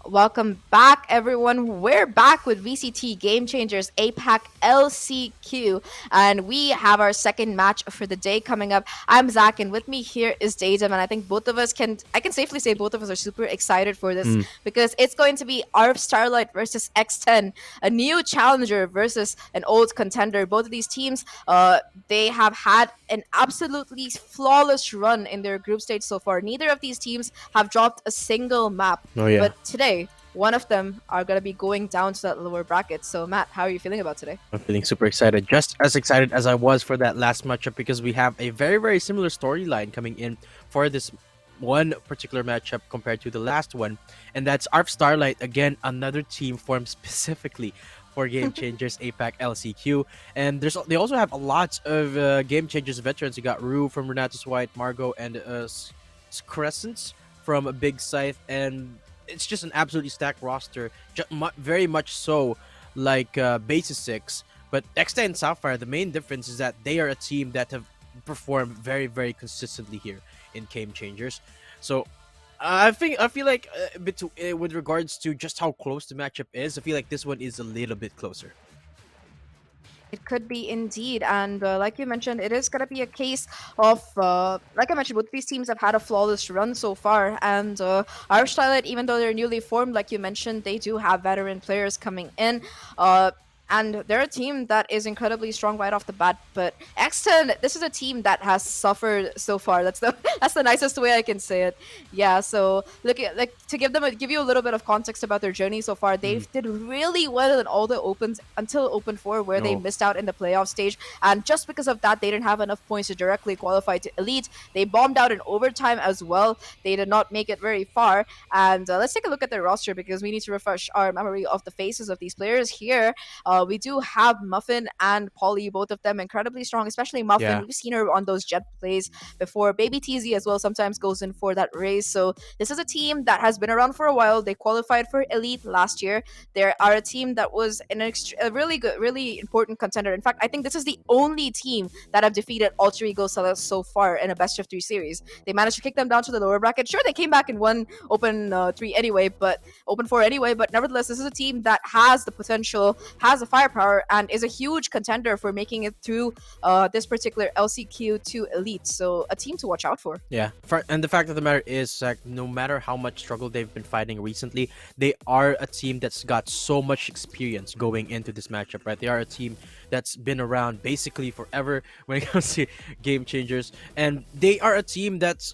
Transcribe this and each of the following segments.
Welcome back, everyone. We're back with VCT Game Changers APAC LCQ, and we have our second match for the day coming up. I'm Zach, and with me here is Datum, and I think both of us I can safely say both of us are super excited for this Mm. because it's going to be ARF Starlight versus X10, a new challenger versus an old contender. Both of these teams, they have had an absolutely flawless run in their group stage so far. Neither of these teams have dropped a single map. Oh yeah, But today, one of them are going to be going down to that lower bracket. So, Matt, how are you feeling about today? I'm feeling super excited. Just as excited as I was for that last matchup because we have a very similar storyline coming in for this one particular matchup compared to the last one, and that's ARF Starlight again, another team formed specifically for Game Changers APAC LCQ, and they also have a lot of Game Changers veterans. You got Rue from Renatus White, Margot, and Crescents from Big Scythe, and it's just an absolutely stacked roster, very much so like Basis 6. But X10 and Sapphire, the main difference is that they are a team that have performed very consistently here in Game Changers. So I feel like with regards to just how close the matchup is, I feel like this one is a little bit closer. It could be indeed. And like you mentioned, it is going to be a case of, like I mentioned, both these teams have had a flawless run so far. And our Starlight, even though they're newly formed, like you mentioned, they do have veteran players coming in. And they're a team that is incredibly strong right off the bat. But X10, this is a team that has suffered so far. That's the that's the nicest way I can say it. Yeah. So look at like to give you a little bit of context about their journey so far. They Mm. did really well in all the opens until Open 4, where they No. missed out in the playoff stage. And just because of that, they didn't have enough points to directly qualify to Elite. They bombed out in overtime as well. They did not make it very far. And let's take a look at their roster because we need to refresh our memory of the faces of these players here. We do have Muffin and Polly, both of them incredibly strong, especially Muffin. Yeah. We've seen her on those jet plays before. Baby TZ as well sometimes goes in for that race. So this is a team that has been around for a while. They qualified for Elite last year. They are a team that was a really good, really important contender. In fact, I think this is the only team that have defeated Alter Ego Celeste so far in a best of three series. They managed to kick them down to the lower bracket. Sure, they came back and won Open 3 anyway, but Open 4 anyway. But nevertheless, this is a team that has the potential, has the firepower, and is a huge contender for making it through this particular LCQ to Elite. So a team to watch out for. Yeah, and the fact of the matter is, like, no matter how much struggle they've been fighting recently, they are a team that's got so much experience going into this matchup, right? They are a team that's been around basically forever when it comes to Game Changers, and they are a team that's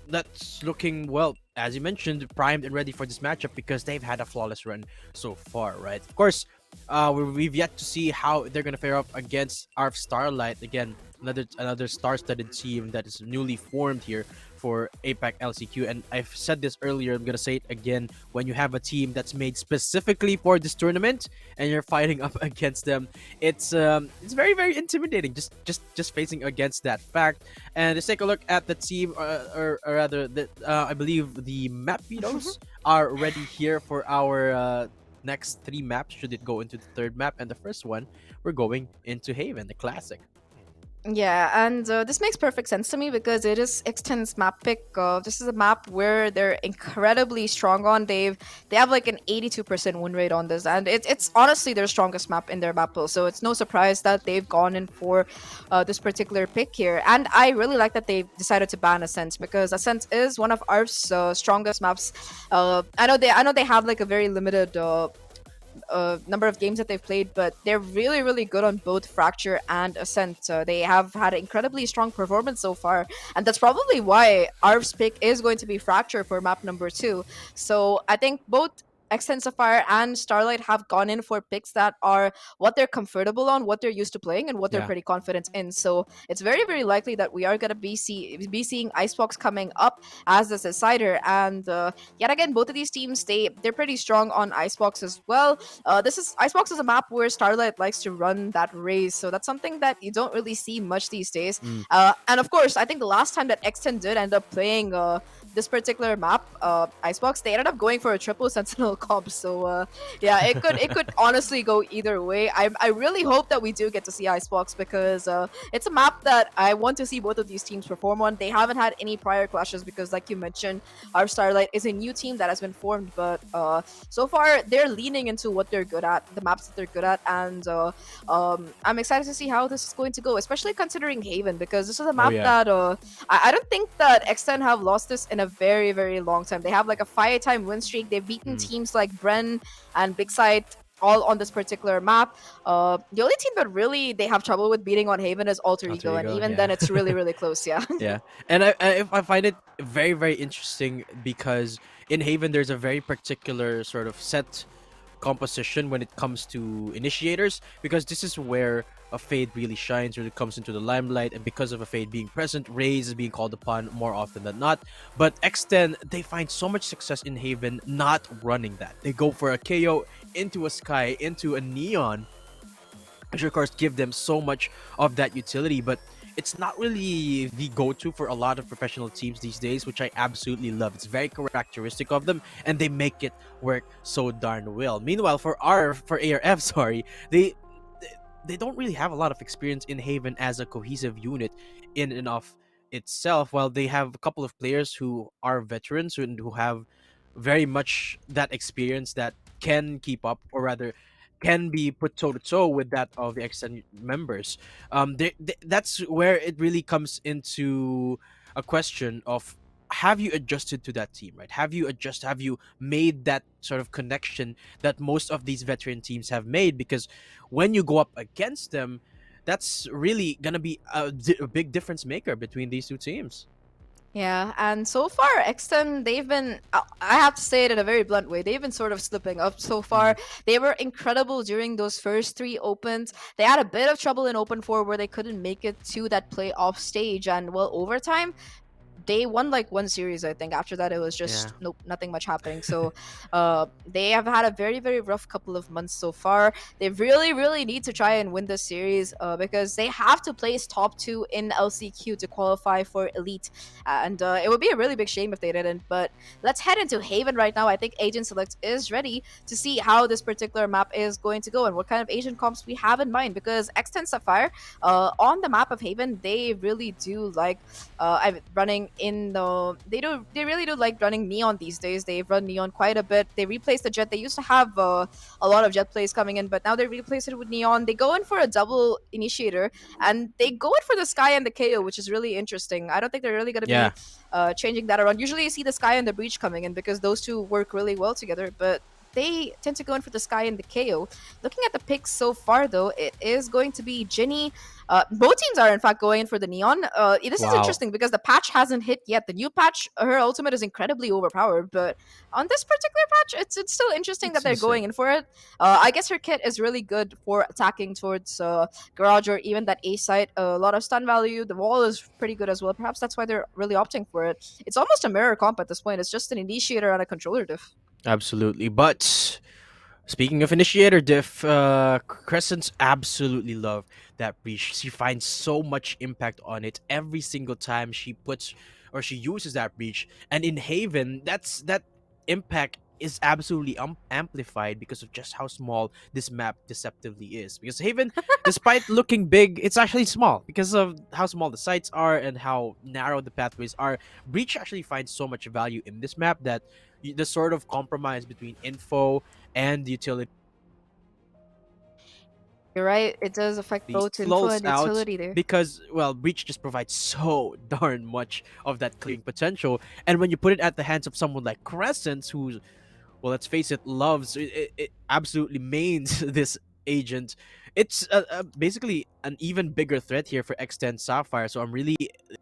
looking, well, as you mentioned, primed and ready for this matchup because they've had a flawless run so far, right? Of course, we've yet to see how they're gonna fare up against ARF Starlight again. Another star-studded team that is newly formed here for APAC LCQ, and I've said this earlier. I'm gonna say it again. When you have a team that's made specifically for this tournament and you're fighting up against them, it's very intimidating. Just facing against that fact. And let's take a look at the team, or rather, I believe the map vetoes are ready here for our next three maps. Should it go into the third map, and the first one, we're going into Haven, the classic. Yeah, and this makes perfect sense to me because it is X10's map pick. This is a map where they're incredibly strong on. They have like an 82% win rate on this, and it's honestly their strongest map in their map pool. So it's no surprise that they've gone in for this particular pick here. And I really like that they decided to ban Ascent because Ascent is one of ARF's strongest maps. I know they have like a very limited number of games that they've played, but they're really good on both Fracture and Ascent. They have had incredibly strong performance so far, and that's probably why Arv's pick is going to be Fracture for map number 2. So I think both X10 Sapphire and Starlight have gone in for picks that are what they're comfortable on, what they're used to playing, and what they're Yeah. pretty confident in. So it's very likely that we are going to be seeing Icebox coming up as the decider. And yet again, both of these teams they're pretty strong on Icebox as well. This is Icebox is a map where Starlight likes to run that race, so that's something that you don't really see much these days. Mm. And of course, I think the last time that X10 did end up playing this particular map, Icebox, they ended up going for a triple Sentinel comp. So yeah, it could honestly go either way. I really hope that we do get to see Icebox because it's a map that I want to see both of these teams perform on. They haven't had any prior clashes because, like you mentioned, our Starlight is a new team that has been formed, but so far they're leaning into what they're good at, the maps that they're good at, and I'm excited to see how this is going to go, especially considering Haven, because this is a Oh map yeah. that I don't think that X10 have lost this in a very, very long time. They have like a 5-time win streak. They've beaten Mm. teams like Bren and Big Sight all on this particular map. The only team that really they have trouble with beating on Haven is Alter Alter Ego, and ego. even Yeah. then it's really, really close. Yeah. Yeah, and I find it very very interesting because in Haven there's a very particular sort of set composition when it comes to initiators, because this is where a Fade really shines, really comes into the limelight, and because of a Fade being present, Raze is being called upon more often than not. But X10, they find so much success in Haven not running that. They go for a KO into a Sky, into a Neon, which of course give them so much of that utility, but it's not really the go-to for a lot of professional teams these days, which I absolutely love. It's very characteristic of them, and they make it work so darn well. Meanwhile, for ARF, sorry, they don't really have a lot of experience in Haven as a cohesive unit in and of itself. While they have a couple of players who are veterans and who have very much that experience that can keep up, or rather can be put toe to toe with that of the extended members. That's where it really comes into a question of, have you adjusted to that team, right? Have you made that sort of connection that most of these veteran teams have made? Because when you go up against them, that's really gonna be a big difference maker between these two teams. Yeah, and so far, X10, they've been, I have to say it in a very blunt way, they've been sort of slipping up so Mm, far. They were incredible during those first 3 opens. They had a bit of trouble in Open 4 where they couldn't make it to that playoff stage, and well, overtime, they won like one series, I think. After that, it was yeah. just nope, nothing much happening. So they have had a very, very rough couple of months so far. They really, really need to try and win this series because they have to place top 2 in LCQ to qualify for Elite. And it would be a really big shame if they didn't. But let's head into Haven right now. I think Agent Select is ready to see how this particular map is going to go and what kind of Asian comps we have in mind, because X10 Sapphire on the map of Haven, they really do like running in the they really do like running Neon these days. They've run Neon quite a bit. They replaced the Jet. They used to have a lot of Jet plays coming in, but now they replace it with Neon. They go in for a double initiator, and they go in for the Sky and the KO, which is really interesting. I don't think they're really going to Yeah. be changing that around. Usually you see the Sky and the Breach coming in because those two work really well together, but they tend to go in for the Sky and the KO. Looking at the picks so far, though, it is going to be Ginny. Both teams are, in fact, going in for the Neon. This is Wow. interesting because the patch hasn't hit yet. The new patch, her ultimate is incredibly overpowered, but on this particular patch, it's still interesting that It's they're decent. going in for it. I guess her kit is really good for attacking towards Garage or even that A site. A lot of stun value. The wall is pretty good as well. Perhaps that's why they're really opting for it. It's almost a mirror comp at this point. It's just an initiator and a controller diff. Absolutely. But speaking of initiator diff, Crescents absolutely love that breach. She finds so much impact on it every single time she puts or she uses that breach. And in Haven, that impact is absolutely amplified because of just how small this map deceptively is. Because Haven, despite looking big, it's actually small because of how small the sites are and how narrow the pathways are. Breach actually finds so much value in this map that the sort of compromise between info and utility You're right. It does affect both info slows and out, utility there. because well, breach just provides so darn much of that clearing potential, and when you put it at the hands of someone like Crescent, who's, well, let's face it, loves it absolutely mains this agent. It's basically an even bigger threat here for X10 Sapphire. So I'm really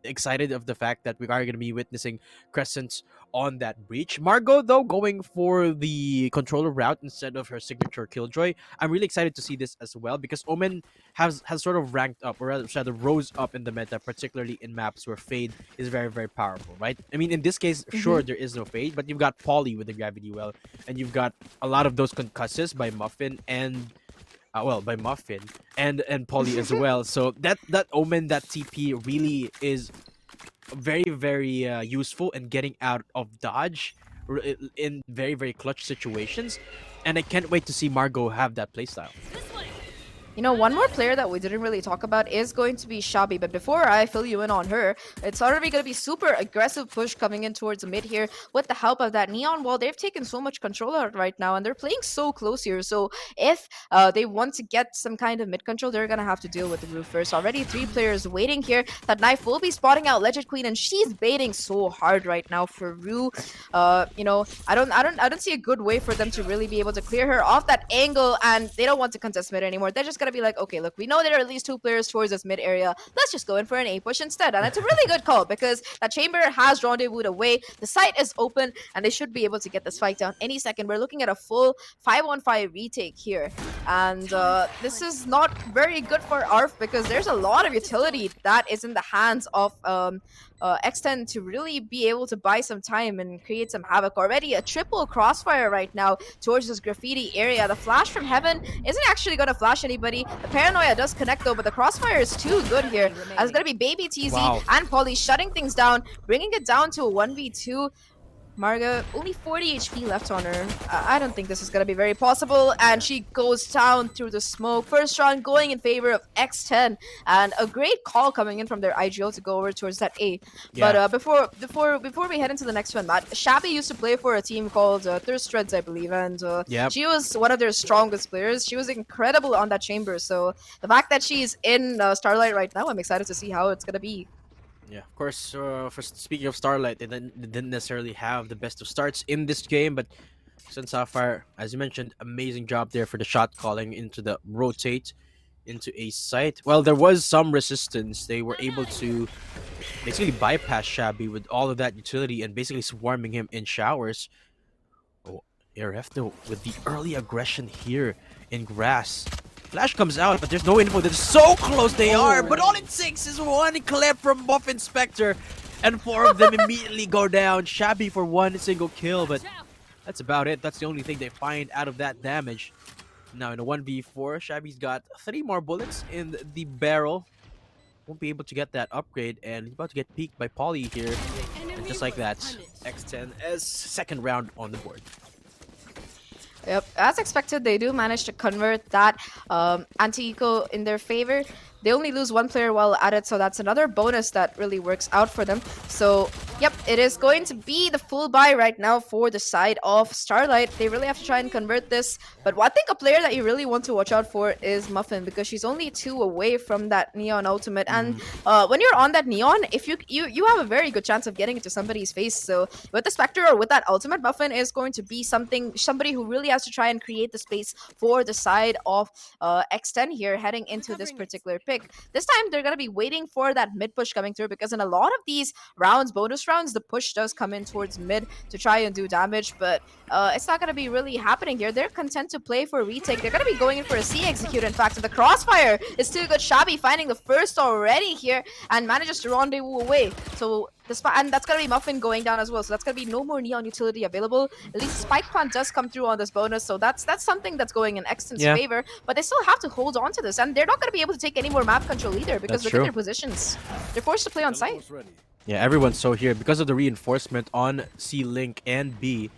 excited of the fact that we are going to be witnessing Crescents on that breach. Margot, though, going for the controller route instead of her signature Killjoy. I'm really excited to see this as well, because Omen has sort of ranked up, or rather rose up in the meta, particularly in maps where Fade is very, very powerful, right? I mean, in this case, Mm-hmm. sure, there is no Fade, but you've got Polly with the Gravity Well, and you've got a lot of those concusses by Muffin and by Muffin and Polly as well. So that Omen, that TP really is very, very useful in getting out of dodge in very, very clutch situations. And I can't wait to see Margot have that playstyle. You know, one more player that we didn't really talk about is going to be Shabi, but before I fill you in on her, it's already going to be super aggressive push coming in towards the mid here with the help of that Neon Wall. They've taken so much control out right now, and they're playing so close here. So if they want to get some kind of mid control, they're going to have to deal with the roof first. Already 3 players waiting here. That knife will be spotting out Legend Queen, and she's baiting so hard right now for Rue. You know, I don't see a good way for them to really be able to clear her off that angle, and they don't want to contest mid anymore. They're just gonna be like, okay, look, we know there are at least 2 players towards this mid area. Let's just go in for an A push instead. And it's a really good call because that chamber has rendezvoused away. The site is open, and they should be able to get this fight down any second. We're looking at a full 5-on-5 retake here, and this is not very good for ARF because there's a lot of utility that is in the hands of X10 to really be able to buy some time and create some havoc. Already a triple crossfire right now towards this graffiti area. The flash from heaven isn't actually going to flash anybody. The paranoia does connect though, but the crossfire is too good here. As it's going to be Baby TZ and Polly shutting things down, bringing it down to a 1v2. Marga, only 40 HP left on her. I don't think this is going to be very possible. And she goes down through the smoke. First round going in favor of X10. And a great call coming in from their IGO to go over towards that A. Yeah. But before we head into the next one, Matt, Shabby used to play for a team called Thirst Threads, I believe. And she was one of their strongest players. She was incredible on that chamber. So the fact that she's in Starlight right now, I'm excited to see how it's going to be. Yeah, of course, for speaking of Starlight, they didn't necessarily have the best of starts in this game, but since Sapphire, as you mentioned, amazing job there for the shot calling into the rotate into a site. Well, there was some resistance. They were able to basically bypass Shabby with all of that utility and basically swarming him in showers. Oh, ARF though, with the early aggression here in grass. Flash comes out, but there's no info. They're so close they are, but all it takes is one clip from Buff Inspector, and 4 of them immediately go down. Shabby for 1 single kill, but that's about it. That's the only thing they find out of that damage. Now in a 1v4, Shabby's got 3 more bullets in the barrel. Won't be able to get that upgrade, and he's about to get peeked by Polly here. And just like that, X10 as second round on the board. Yep, as expected, they do manage to convert that anti-eco in their favor. They only lose 1 player while at it, so that's another bonus that really works out for them. So, yep, it is going to be the full buy right now for the side of Starlight. They really have to try and convert this. But I think a player that you really want to watch out for is Muffin, because she's only 2 away from that Neon ultimate. And when you're on that Neon, if you have a very good chance of getting into somebody's face. So with the Spectre or with that ultimate, Muffin is going to be somebody who really has to try and create the space for the side of X10 here heading into this particular pick. This time they're going to be waiting for that mid push coming through, because in a lot of these rounds, bonus rounds, the push does come in towards mid to try and do damage, but it's not going to be really happening here. They're content to play for a retake. They're going to be going in for a C execute, in fact, and the crossfire is too good. Shabby finding the first already here and manages to rendezvous away. So and that's going to be Muffin going down as well. So that's going to be no more Neon utility available. At least Spike Plant does come through on this bonus. So that's something that's going in X10's favor. But they still have to hold on to this. And they're not going to be able to take any more map control either, because look at their positions. They're forced to play on site. Yeah, everyone's so here. Because of the reinforcement on C-Link and B,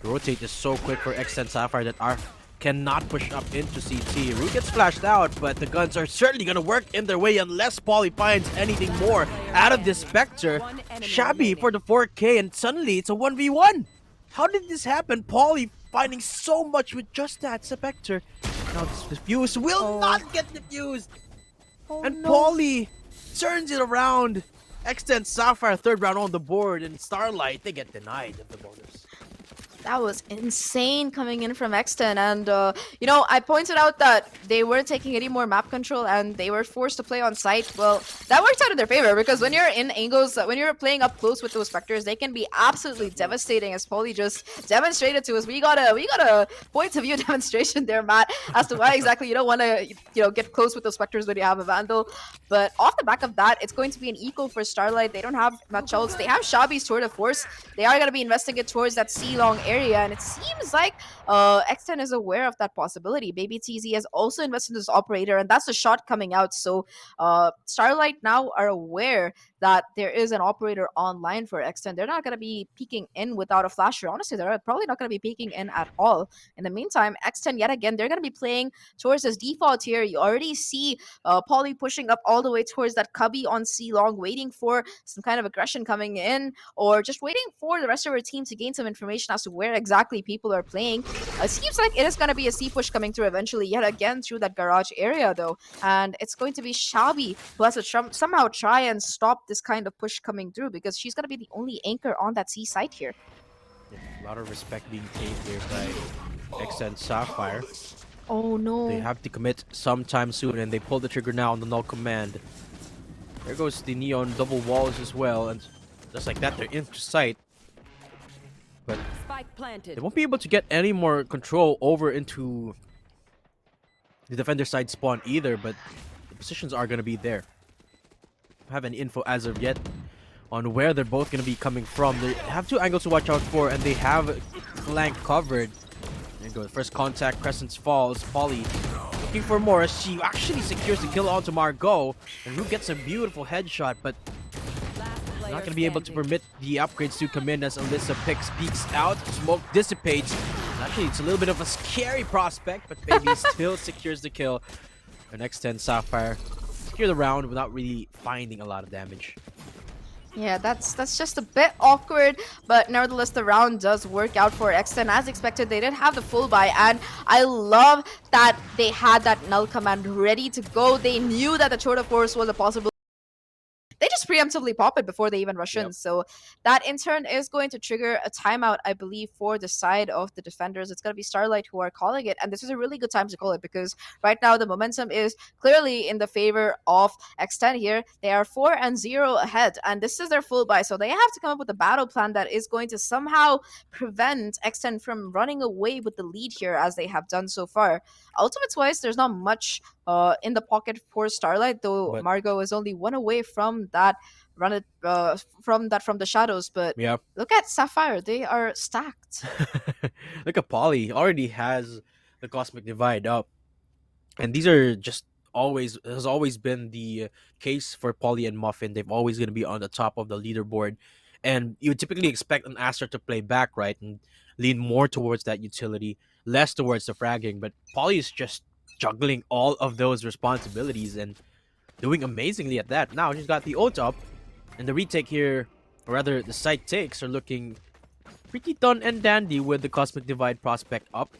the rotate is so quick for X10 Sapphire that ARF cannot push up into CT. Rue gets flashed out, but the guns are certainly going to work in their way unless Polly finds anything more out of this Spectre. Shabby for the 4K, and suddenly it's a 1v1. How did this happen? Polly finding so much with just that Spectre. Now this defuse will not get defused. And Polly turns it around. X10 Sapphire, 3rd round on the board, and Starlight, they get denied of the bonus. That was insane coming in from X10, and you know, I pointed out that they weren't taking any more map control and they were forced to play on site. Well, that works out in their favor, because when you're in angles, when you're playing up close with those Spectres, they can be absolutely devastating, as Polly just demonstrated to us. We got a point of view demonstration there, Matt, as to why exactly you don't want to get close with those Spectres when you have a Vandal. But off the back of that, it's going to be an eco for Starlight. They don't have much else. They have Shabby's Tour de Force. They are going to be investing it towards that C-long area. area, and it seems like X10 is aware of that possibility. Baby TZ has also invested in this operator, and that's the shot coming out. So Starlight now are aware that there is an operator online for X10. They're not going to be peeking in without a flasher. Honestly, they're probably not going to be peeking in at all. In the meantime, X10 yet again, they're going to be playing towards this default here. You already see Polly pushing up all the way towards that cubby on C long, waiting for some kind of aggression coming in, or just waiting for the rest of her team to gain some information as to where exactly people are playing. It seems like it is going to be a C push coming through eventually, yet again through that garage area though, and it's going to be Shabby who has to somehow try and stop this kind of push coming through, because she's going to be the only anchor on that C site here. Yeah, a lot of respect being paid here by X10 Sapphire. Oh no. They have to commit sometime soon, and they pull the trigger now on the null command. There goes the neon double walls as well, and just like that, they're into sight. But Spike planted. they won't be able to get any more control over into the defender side spawn either, but the positions are going to be there. Don't have any info as of yet on where they're both going to be coming from. They have two angles to watch out for, and they have flank covered. There you go, the first contact, Crescent's falls. Polly looking for more as she actually secures the kill onto Margot, and who gets a beautiful headshot, but not going to be able to permit the upgrades to come in as Alyssa peeks out, smoke dissipates. Actually, it's a little bit of a scary prospect, but Baby still secures the kill. And X10 Sapphire secure the round without really finding a lot of damage. Yeah, that's just a bit awkward, but nevertheless, the round does work out for X10 as expected. They did have the full buy, and I love that they had that null command ready to go. They knew that the Chota Force was a possible. They just preemptively pop it before they even rush in. So that in turn is going to trigger a timeout, I believe, for the side of the defenders. It's going to be Starlight who are calling it, and this is a really good time to call it, because right now the momentum is clearly in the favor of X10 here. They are 4-0 ahead, and this is their full buy, so they have to come up with a battle plan that is going to somehow prevent X10 from running away with the lead here, as they have done so far. Ultimates wise, there's not much in the pocket for Starlight, though. But Margot is only one away from that from the shadows. But yeah, look at Sapphire, they are stacked. look at Polly, already has the Cosmic Divide up, and these are just has always been the case for Polly and Muffin. They've always going to be on the top of the leaderboard, and you would typically expect an Astra to play back, right, and lean more towards that utility, less towards the fragging. But Polly is just juggling all of those responsibilities and doing amazingly at that. Now she's got the ult up, and the retake here, or rather the side takes, are looking pretty done and dandy with the Cosmic Divide prospect up.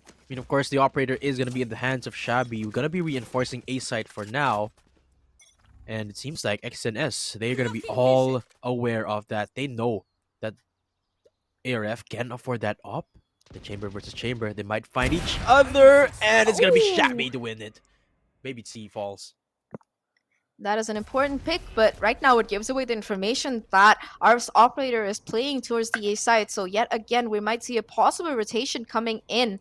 I mean, of course, the operator is going to be in the hands of Shabby. We're going to be reinforcing A site for now. And it seems like XNS, they're going to be all aware of that. They know that ARF can afford that up. The chamber versus chamber, they might find each other, and it's going to be Shabby to win it. Maybe C falls. That is an important pick, but right now it gives away the information that ARF's operator is playing towards the A side. So yet again, we might see a possible rotation coming in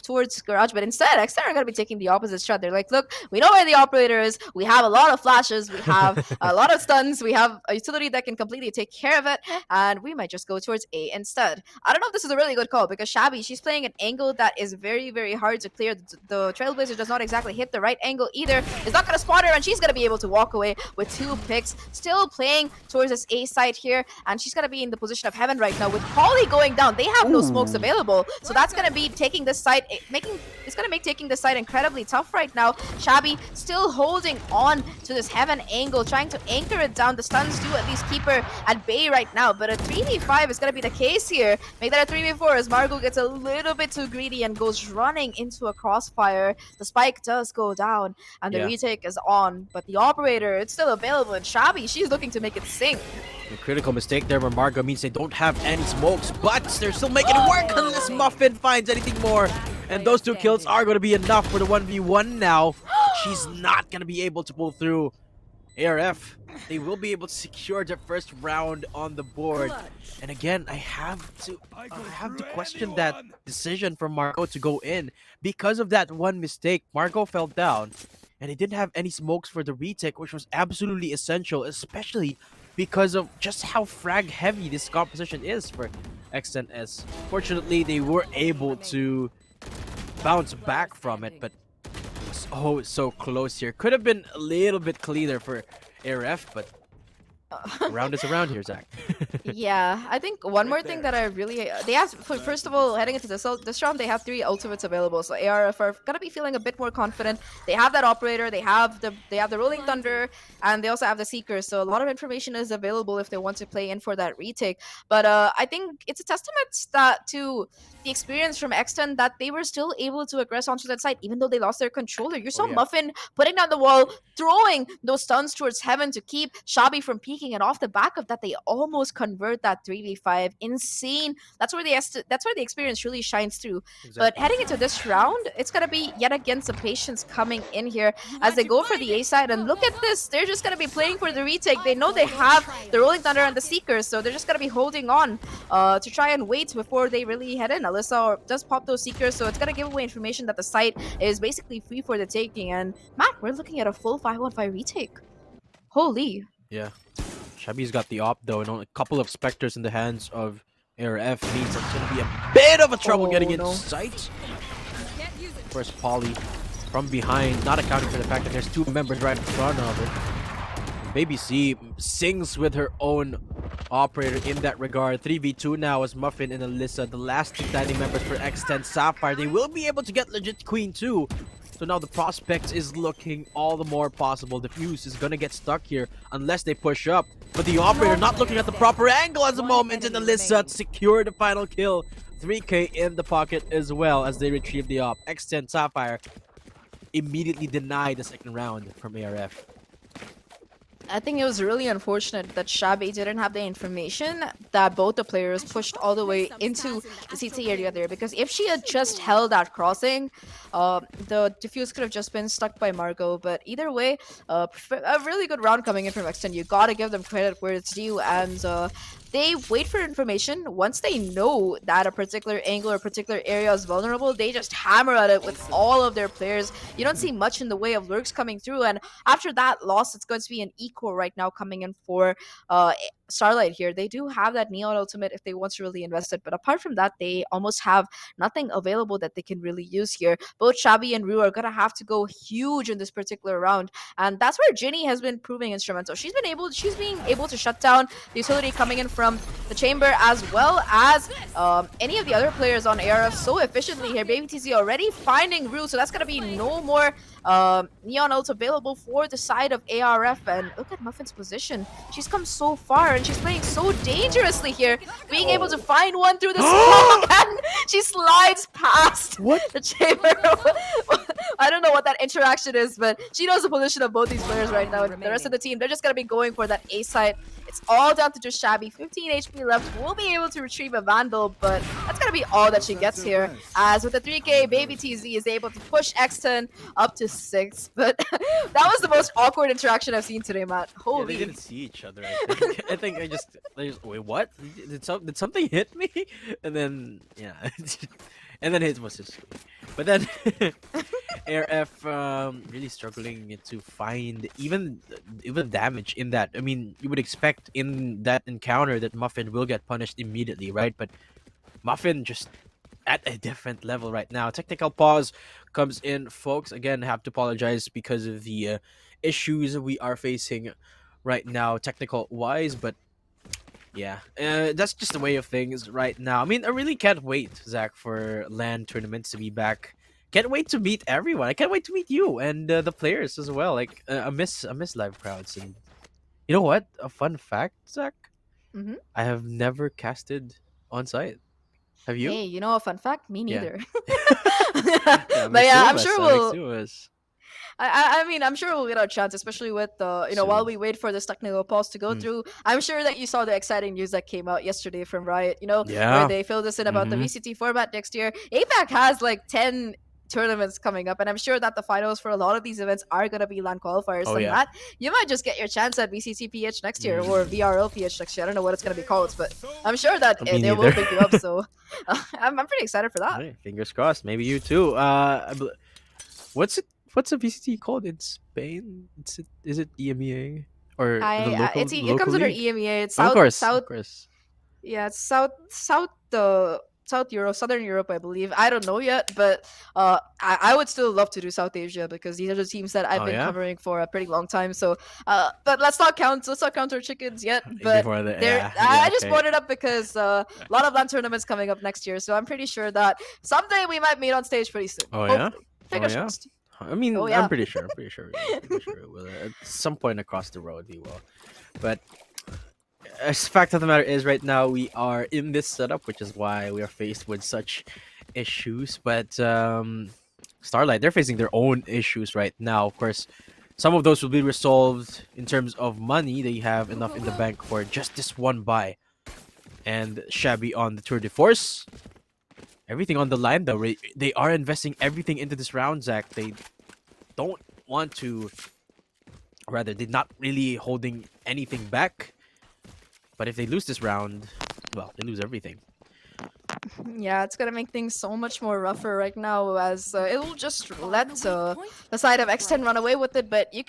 towards Garage, but instead, X10 are going to be taking the opposite shot. They're like, look, we know where the operator is. We have a lot of flashes. We have a lot of stuns. We have a utility that can completely take care of it, and we might just go towards A instead. I don't know if this is a really good call, because Shabby, she's playing an angle that is very, very hard to clear. The Trailblazer does not exactly hit the right angle either. It's not going to spot her, and she's going to be able to walk away with 2 picks. Still playing towards this A side here, and she's going to be in the position of heaven right now with Polly going down. They have no smokes available, so that's going to be taking this side, it's going to make taking this side incredibly tough right now. Shabby still holding on to this heaven angle, trying to anchor it down. The stuns do at least keep her at bay right now, but a 3v5 is going to be the case here. Make that a 3v4 as Margot gets a little bit too greedy and goes running into a crossfire. The spike does go down, and the retake is on, but the operator, it's still available, and Shabby, she's looking to make it sink. The critical mistake there where Margot means they don't have any smokes, but they're still making it work unless Muffin finds anything more. And those 2 kills are going to be enough for the 1v1 now. She's not going to be able to pull through. ARF, they will be able to secure their first round on the board. And again, I have to question that decision from Margot to go in. Because of that one mistake, Margot fell down, and they didn't have any smokes for the retake, which was absolutely essential, especially because of just how frag heavy this composition is for X10S. Fortunately, they were able to bounce back from it, but oh, so close here. Could have been a little bit cleaner for ARF, but around is around here, Zach. Yeah, I think one more thing that I really they have first of all heading into this round they have three ultimates available, so ARF are gonna be feeling a bit more confident. They have that operator, they have the Rolling Thunder, and they also have the Seeker. So a lot of information is available if they want to play in for that retake. But I think it's a testament that to the experience from X10 that they were still able to aggress onto that side even though they lost their controller. You Oh saw yeah. Muffin putting down the wall, throwing those stuns towards heaven to keep Shabby from peeking, and off the back of that, they almost convert that 3v5. Insane. That's where the experience really shines through. But Exactly. heading into this round, it's gonna be yet again some patience coming in here as they go for the A side. And look at this, they're just gonna be playing for the retake. They know they have the Rolling Thunder and the Seekers, so they're just gonna be holding on to try and wait before they really head in. Alyssa does pop those Seekers, so it's gonna give away information that the site is basically free for the taking. And Matt, we're looking at a full 5-1-5 retake. Holy. Yeah. Shabby's got the op though, and only a couple of Spectres in the hands of ARF means it's gonna be a bit of a trouble getting into No. sight. Where's Polly from behind, not accounting for the fact that there's two members right in front of her. Baby C sings with her own operator in that regard. 3v2 now as Muffin and Alyssa, the last two standing members for X10 Sapphire. They will be able to get legit Queen too. So now the prospects is looking all the more possible. The Fuse is gonna get stuck here unless they push up. But the operator not looking at the proper angle at the moment, and Alyssa secure the final kill. 3k in the pocket as well as they retrieve the op. X10 Sapphire immediately denied the second round from ARF. I think it was really unfortunate that Shabby didn't have the information that both the players pushed all the way into the CT area there, because if she had just held that crossing, the defuse could have just been stuck by Margot. But either way, a really good round coming in from X10. You gotta give them credit where it's due, and they wait for information. Once they know that a particular angle or particular area is vulnerable, they just hammer at it with all of their players. You don't see much in the way of lurks coming through, and after that loss, it's going to be an equal right now coming in for Starlight here. They do have that Neon ultimate if they want to really invest it, but apart from that, they almost have nothing available that they can really use here. Both Shabby and Rue are gonna have to go huge in this particular round, and that's where Ginny has been proving instrumental. She's being able to shut down the utility coming in from the chamber, as well as any of the other players on ARF so efficiently here. Baby TZ already finding Rue, so that's gonna be no more Neon ults available for the side of ARF. And look at Muffin's position. She's come so far and she's playing so dangerously here, being able to find one through the smoke, and she slides past the chamber. I don't know what that interaction is, but she knows the position of both these players right now. And the rest of the team, they're just gonna be going for that A side. It's all down to just Shabby. 15 HP left. We'll be able to retrieve a Vandal, but that's gonna be all that she gets here. As with the 3k, Baby TZ is able to push X10 up to 6. But that was the most awkward interaction I've seen today, Matt. Yeah, Holy. they didn't see each other. I think I just wait. What? Did something hit me? And then yeah, and then it was just. But then ARF really struggling to find even damage in that. I mean, you would expect in that encounter that Muffin will get punished immediately, right? But Muffin just at a different level right now. Technical pause comes in, folks. Again, have to apologize because of the issues we are facing right now, technical wise. But yeah, that's just the way of things right now. I mean, I really can't wait, Zach, for LAN tournaments to be back. Can't wait to meet everyone. I can't wait to meet you and the players as well. Like, I miss live crowds. And you know what? A fun fact, Zach. Mm-hmm. I have never casted on site. Have you? Hey, you know a fun fact? Me Yeah. neither. Yeah, But yeah, I'm makes sure two we'll. of us. I mean, I'm sure we'll get our chance, especially with while Soon. we wait for this technical pause to go Mm. through. I'm sure that you saw the exciting news that came out yesterday from Riot, where Yeah. they filled us in about the Mhm. VCT format next year. APAC has like 10 tournaments coming up, and I'm sure that the finals for a lot of these events are going to be LAN qualifiers. Oh, So yeah. Matt, you might just get your chance at VCT PH next year, or VRL PH next year. I don't know what it's going to be called, but I'm sure that Me they will neither. pick you up. So I'm pretty excited for that. Hey, fingers crossed. Maybe you too. What's it? What's a VCT called in Spain? Is it EMEA or the I local it comes under league? EMEA. It's Of South course, South of course. Yeah, it's South Europe, Southern Europe, I believe. I don't know yet, but I would still love to do South Asia because these are the teams that I've Oh been yeah, covering for a pretty long time. So, but let's not count our chickens yet. But before the there, yeah I just okay. brought it up because a lot of LAN tournaments coming up next year. So I'm pretty sure that someday we might meet on stage pretty soon. Oh yeah, Hopefully, oh fingers yeah. crossed. I Oh mean, I'm yeah. pretty sure. I'm pretty sure we will. Pretty sure we will. At some point across the road, we will. But as fact of the matter is, right now we are in this setup, which is why we are faced with such issues. But Starlight, they're facing their own issues right now. Of course, some of those will be resolved in terms of money. They have enough in the bank for just this one buy. And Shabby on the Tour de Force. Everything on the line, though. They are investing everything into this round, Zach. They don't want to, rather, they're not really holding anything back. But if they lose this round, well, they lose everything. Yeah, it's gonna make things so much more rougher right now, as it'll just let the side of X10 run away with it. But you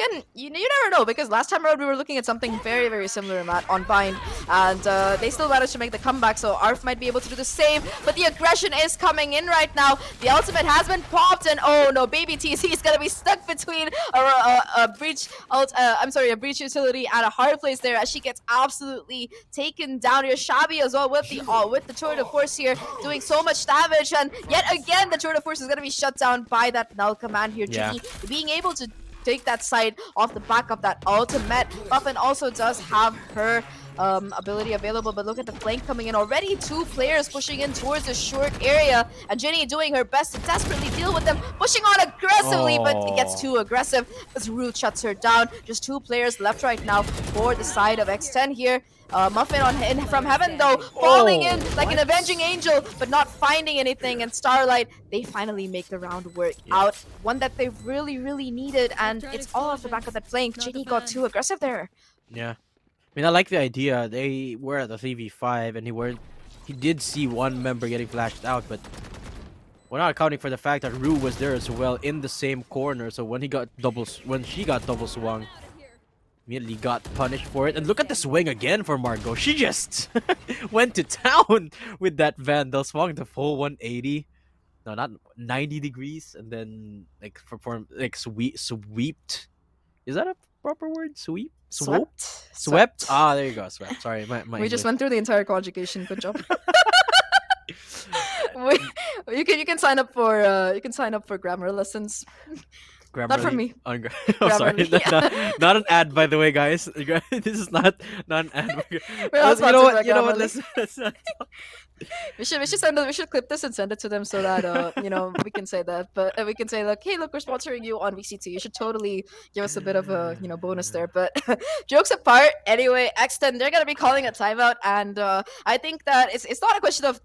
never know, because last time around we were looking at something very similar, Matt, on Bind, and they still managed to make the comeback. So ARF might be able to do the same, but the aggression is coming in right now. The ultimate has been popped, and oh no, baby TC is gonna be stuck between a breach a breach utility and a hard place there, as she gets absolutely taken down here. Shabby as well with the tour de force here, doing so much damage, and yet again the tour de force is going to be shut down by that null command here. Yeah. Ginny being able to take that side off the back of that ultimate. Muffin also does have her ability available, but look at the flank coming in. Already 2 players pushing in towards the short area, and Ginny doing her best to desperately deal with them, pushing on aggressively, but it gets too aggressive as Root shuts her down. Just 2 players left right now for the side of X10 here. Muffin from heaven, though, falling in like an avenging angel, but not finding anything. And Starlight, they finally make the round work out. One that they really needed, and it's all off the back of that flank. Ginny got too aggressive there. Yeah. I mean, I like the idea. They were at the 3v5, and he did see one member getting flashed out, but we're not accounting for the fact that Rue was there as well in the same corner. So when she got double swung, immediately got punished for it. And look at the swing again for Margot. She just went to town with that Vandal, swung the full 180. No, not 90 degrees, and then like perform like sweeped. Is that a proper word? Swoop? Swept? Ah, there you go. Swept. Sorry, my We English. just went through the entire conjugation. Good job. we, you can sign up for grammar lessons. Not for me. Oh, sorry. Grammarly. Not an ad, by the way, guys. This is not an ad. We're not You know sponsored what? by You know what? Grammarly. Let's not. We should clip this and send it to them so that we can say that. But we can say like, hey, look, we're sponsoring you on VCT. You should totally give us a bit of a bonus there. But jokes apart, anyway, X10, they're gonna be calling a timeout, and I think that it's not a question of.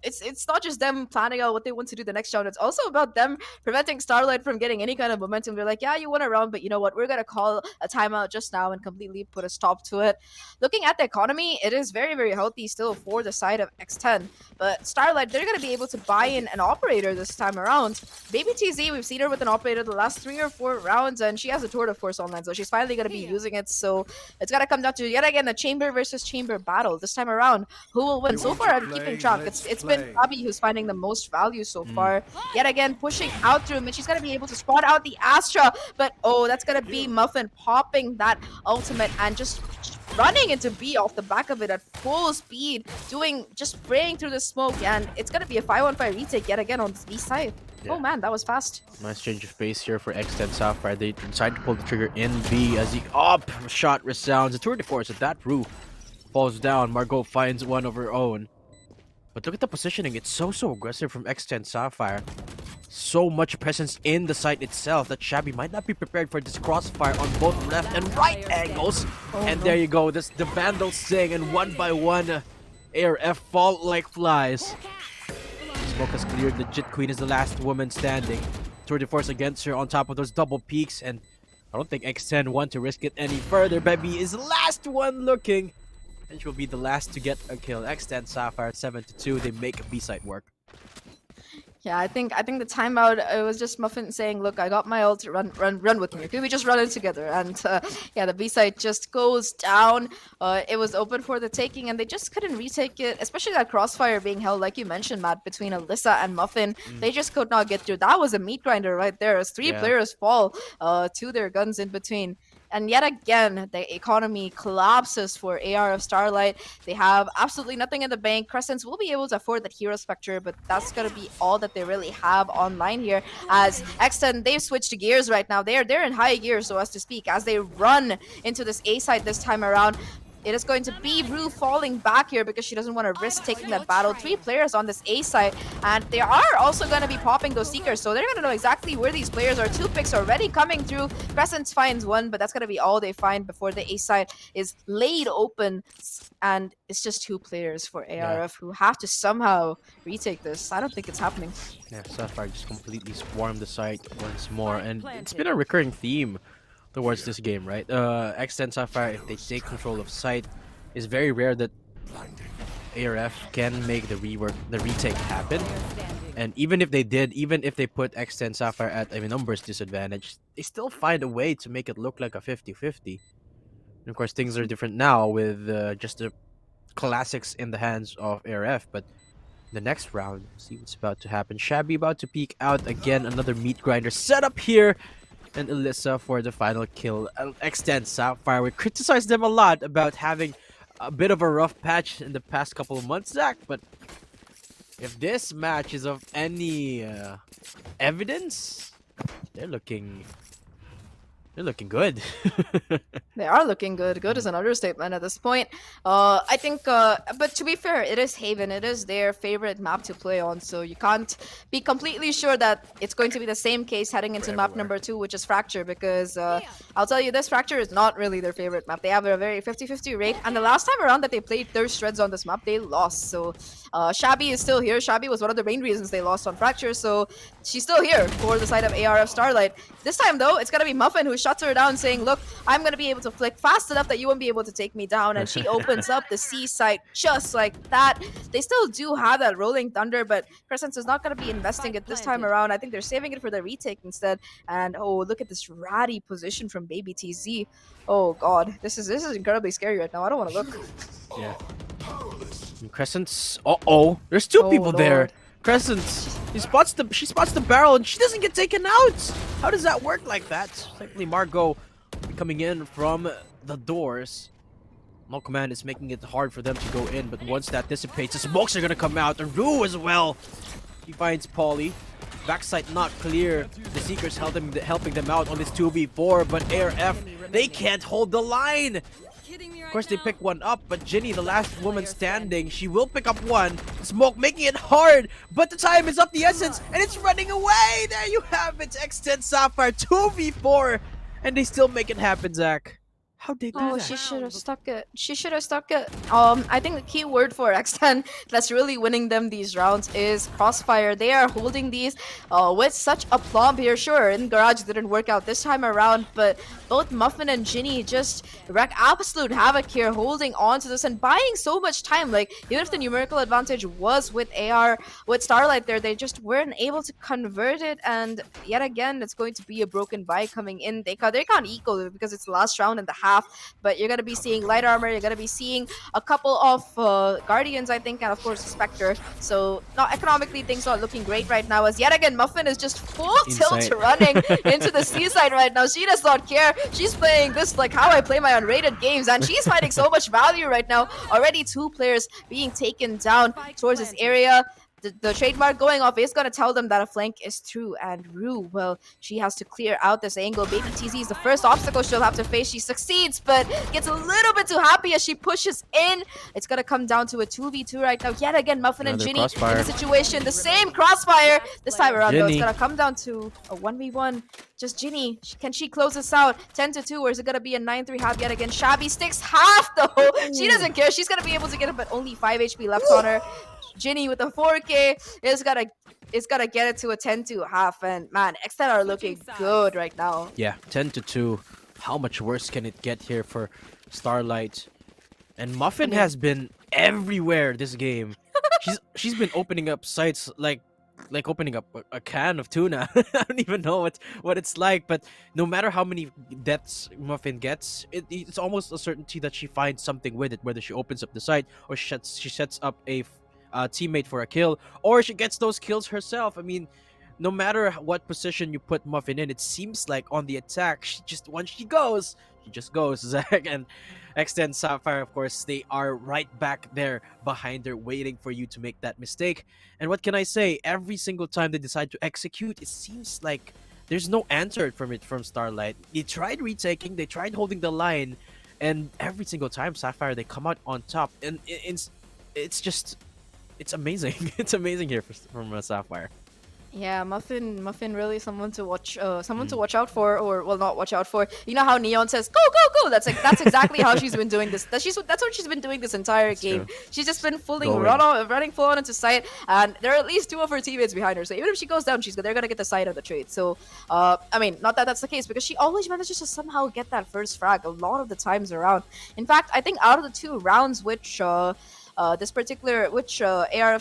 It's not just them planning out what they want to do the next round. It's also about them preventing Starlight from getting any kind of momentum. They're like, yeah, you won a round, but you know what? We're gonna call a timeout just now and completely put a stop to it. Looking at the economy, it is very healthy still for the side of X10. But Starlight, they're gonna be able to buy in an operator this time around. Baby TZ, we've seen her with an operator the last 3 or 4 rounds, and she has a tour de force online, so she's finally gonna be using it. So it's gonna come down to yet again a chamber versus chamber battle this time around. Who will win? So far, I'm keeping track. It's been Bobby who's finding the most value so far. Yet again, pushing out through him, and she's gonna be able to spot out the Astra. But oh, that's gonna be Muffin popping that ultimate and just running into B off the back of it at full speed, just spraying through the smoke, and it's gonna be a 5-on-5 retake yet again on this B side. Yeah. Oh man, that was fast. Nice change of pace here for X10 Sapphire. They decide to pull the trigger in B as the shot resounds. The tour de force at that Rue falls down. Margot finds one of her own. But look at the positioning. It's so aggressive from X10 Sapphire. So much presence in the site itself that Shabby might not be prepared for this crossfire on both left and right angles. And there you go. This the Vandals sing, and one by one, ARF fall like flies. Smoke has cleared. The Jit Queen is the last woman standing. Tour de force against her on top of those double peaks, and I don't think X10 want to risk it any further. Baby is the last one looking, and she'll be the last to get a kill. X10 Sapphire 7-2. They make a B site work. Yeah, I think the timeout, it was just Muffin saying, "Look, I got my ult. Run with me. Okay, we just run in together." And yeah, the B side just goes down. It was open for the taking, and they just couldn't retake it. Especially that crossfire being held, like you mentioned, Matt, between Alyssa and Muffin. Mm, They just could not get through. That was a meat grinder right there. As three yeah. players fall to their guns in between. And yet again, the economy collapses for ARF Starlight. They have absolutely nothing in the bank. Crescents will be able to afford that Hero Spectre, but that's going to be all that they really have online here. As X10, they've switched gears right now. They're in high gear, so as to speak, as they run into this A side this time around. It is going to be Rue falling back here because she doesn't want to risk taking that battle. 3 players on this A side, and they are also going to be popping those Seekers, so they're going to know exactly where these players are. 2 picks already coming through. Crescent finds one, but that's going to be all they find before the A side is laid open, and it's just 2 players for ARF who have to somehow retake this. I don't think it's happening. Yeah, Sapphire just completely swarmed the site once more, and it's been a recurring theme towards this game, right? X10 Sapphire, if they take control of site, it's very rare that ARF can make the retake happen. And even if they did, even if they put X10 Sapphire at a numbers disadvantage, they still find a way to make it look like a 50-50. And of course, things are different now with just the classics in the hands of ARF, but the next round, see what's about to happen. Shabby about to peek out again, another meat grinder set up here, and Alyssa for the final kill. X10 Sapphire, we criticized them a lot about having a bit of a rough patch in the past couple of months, Zach, but if this match is of any evidence, they're looking good. They are looking good. Good is an understatement at this point. I think, but to be fair, it is Haven. It is their favorite map to play on, so you can't be completely sure that it's going to be the same case heading into map number 2, which is Fracture, because I'll tell you this, Fracture is not really their favorite map. They have a very 50-50 rate, and the last time around that they played Thirst Shreds on this map, they lost. So Shabby is still here. Shabby was one of the main reasons they lost on Fracture, so she's still here for the side of ARF Starlight. This time, though, it's going to be Muffin who shuts her down, saying, "Look, I'm going to be able to flick fast enough that you won't be able to take me down." And she opens up the C site just like that. They still do have that Rolling Thunder, but Crescent is not going to be investing it this time around. I think they're saving it for the retake instead. And oh, look at this ratty position from Baby TZ. Oh god, this is incredibly scary right now. I don't want to look. Yeah. And Crescent's there's 2 Oh, people there. Lord. Crescent, she spots the barrel and she doesn't get taken out. How does that work like that? Thankfully, Margot coming in from the doors. No command is making it hard for them to go in, but once that dissipates, the smokes are gonna come out. And Rue as well. He finds Polly. Backside not clear. The Seekers helping them out on this 2v4, but ARF, they can't hold the line. Of course, they pick one up, but Ginny, the last woman standing, she will pick up one. Smoke making it hard, but the time is of the essence, and it's running away. There you have it, X10 Sapphire 2v4, and they still make it happen, Zach. How'd they do Oh, that? she should have stuck it. She should have stuck it. I think the key word for X10 that's really winning them these rounds is Crossfire. They are holding these with such aplomb here. Sure, in Garage didn't work out this time around, but both Muffin and Ginny just wreak absolute havoc here, holding on to this and buying so much time. Like, even if the numerical advantage was with Starlight there, they just weren't able to convert it. And yet again, it's going to be a broken buy coming in. They can't equal it because it's the last round and the half. But you're going to be seeing light armor, you're going to be seeing a couple of guardians, I think, and of course a Spectre. So not economically, things are looking great right now, as yet again Muffin is just full tilt running into the seaside right now. She does not care. She's playing this like how I play my unrated games, and she's finding so much value right now. Already 2 players being taken down towards this area. The trademark going off is going to tell them that a flank is through, and Rue, well, she has to clear out this angle. Baby TZ is the first obstacle she'll have to face. She succeeds, but gets a little bit too happy as she pushes in. It's going to come down to a 2v2 right now. Yet again, Muffin and Ginny in the situation. The same crossfire. This time around, though, it's going to come down to a 1v1. Just Ginny, can she close this out? 10-2, or is it going to be a 9-3 half yet again? Shabby sticks half, though. She doesn't care. She's going to be able to get it, but only 5 HP left on her. Ginny with the 4K is gonna get it to a 10-2 half, and man, X10 are looking good right now. Yeah, 10-2. How much worse can it get here for Starlight? And Muffin has been everywhere this game. She's been opening up sites like like opening up a can of tuna. I don't even know what it's like, but no matter how many deaths Muffin gets, it's almost a certainty that she finds something with it, whether she opens up the site or she sets up a teammate for a kill, or she gets those kills herself. I mean, no matter what position you put Muffin in, it seems like on the attack, once she just goes. Zach and X10 Sapphire, of course, they are right back there behind her, waiting for you to make that mistake. And what can I say? Every single time they decide to execute, it seems like there's no answer from Starlight. They tried retaking, they tried holding the line, and every single time Sapphire they come out on top, and it's just it's amazing. It's amazing here from Sapphire. Yeah, Muffin, really someone to watch, someone to Mm, watch out for, or well, not watch out for. You know how Neon says, "Go, go, go!" That's exactly how she's been doing this. That's what she's been doing this entire that's game. true. She's just been Going. running full on into sight, and there are at least two of her teammates behind her. So even if she goes down, they're gonna get the side of the trade. So, I mean, not that that's the case because she always manages to somehow get that first frag a lot of the times around. In fact, I think out of the two rounds which ARF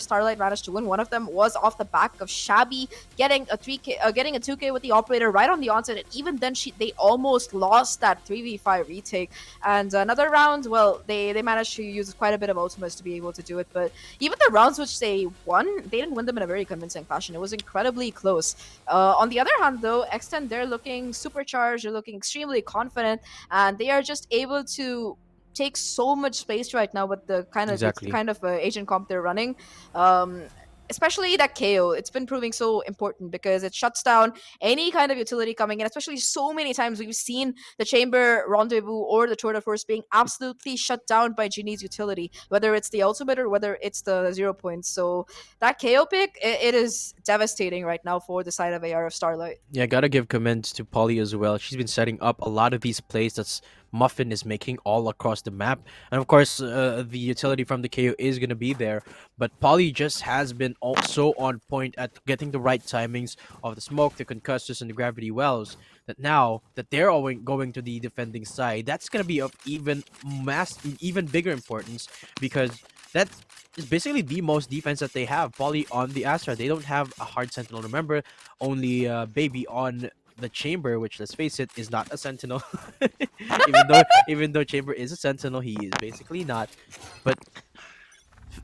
Starlight managed to win. One of them was off the back of Shabby getting a 3K, getting a 2K with the operator right on the onset, and even then they almost lost that 3v5 retake. And another round, well, they managed to use quite a bit of ultimates to be able to do it. But even the rounds which they won, they didn't win them in a very convincing fashion. It was incredibly close. On the other hand, though, X10 they're looking supercharged, they're looking extremely confident, and they are just able to take so much space right now with the Exactly. kind of agent comp they're running. Um, Especially that KO, it's been proving so important because it shuts down any kind of utility coming in. Especially so many times we've seen the Chamber Rendezvous or the Tour de Force being absolutely shut down by Genie's utility, whether it's the ultimate or whether it's the 0 points. So that KO pick, it is devastating right now for the side of AR of Starlight. Yeah, gotta give commends to Polly as well. She's been setting up a lot of these plays that's Muffin is making all across the map, and of course, the utility from the KO is gonna be there. But Polly just has been also on point at getting the right timings of the smoke, the concussors, and the gravity wells. That now that they're all going to the defending side, that's gonna be of even bigger importance because that is basically the most defense that they have. Polly on the Astra, they don't have a hard sentinel. Remember, only baby on the chamber, which let's face it is not a sentinel. Even though chamber is a sentinel, he is basically not. But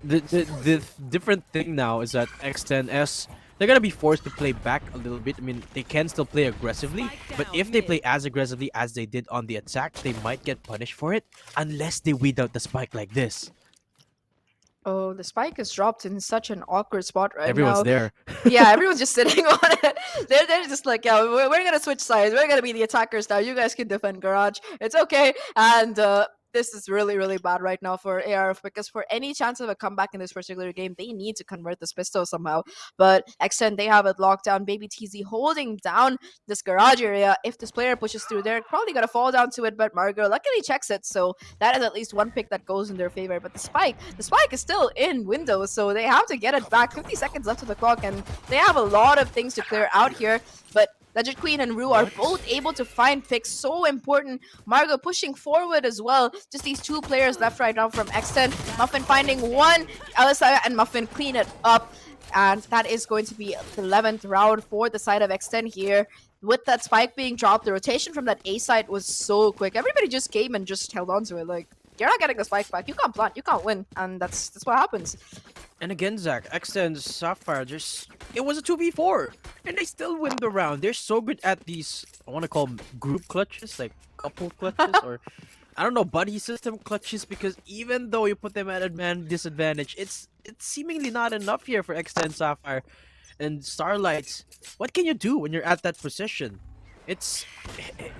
the different thing now is that X10S they're gonna be forced to play back a little bit. I mean, they can still play aggressively, but if they play as aggressively as they did on the attack, they might get punished for it unless they weed out the spike like this. Oh, the spike is dropped in such an awkward spot right Everyone's now. there. Yeah, everyone's just sitting on it. They're just like, yeah, we're gonna switch sides. We're gonna be the attackers now. You guys can defend garage. It's okay. And this is really, really bad right now for ARF because for any chance of a comeback in this particular game, they need to convert this pistol somehow. But X10, they have it locked down. Baby TZ holding down this garage area. If this player pushes through, they're probably gonna fall down to it. But Margot luckily checks it, so that is at least one pick that goes in their favor. But the spike is still in Windows, so they have to get it back. 50 seconds left of the clock, and they have a lot of things to clear out here. But Legend Queen and Rue are both able to find picks. So important. Margot pushing forward as well. Just these two players left right now from X10. Muffin finding one. Alyssa and Muffin clean it up. And that is going to be the 11th round for the side of X10 here. With that spike being dropped, the rotation from that A side was so quick. Everybody just came and just held on to it. Like, you're not getting the spike back. You can't plant. You can't win. And that's what happens. And again, Zach, X10 Sapphire, it was a 2v4, and they still win the round. They're so good at these, I want to call them group clutches, like couple clutches, or I don't know, buddy system clutches, because even though you put them at disadvantage, it's seemingly not enough here for X10 Sapphire. And Starlight, what can you do when you're at that position? It's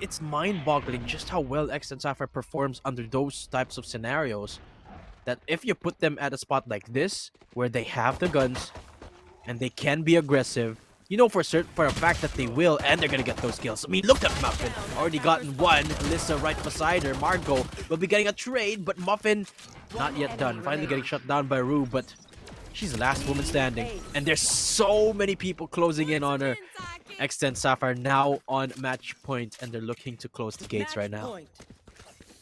it's mind-boggling just how well X10 Sapphire performs under those types of scenarios. That if you put them at a spot like this, where they have the guns and they can be aggressive, you know for a fact that they will, and they're gonna get those kills. I mean, look at Muffin, already gotten one. Alyssa right beside her. Margot will be getting a trade, but Muffin not yet done. Finally getting shut down by Rue, but she's the last woman standing, and there's so many people closing in on her. X10 Sapphire now on match point, and they're looking to close the gates right now.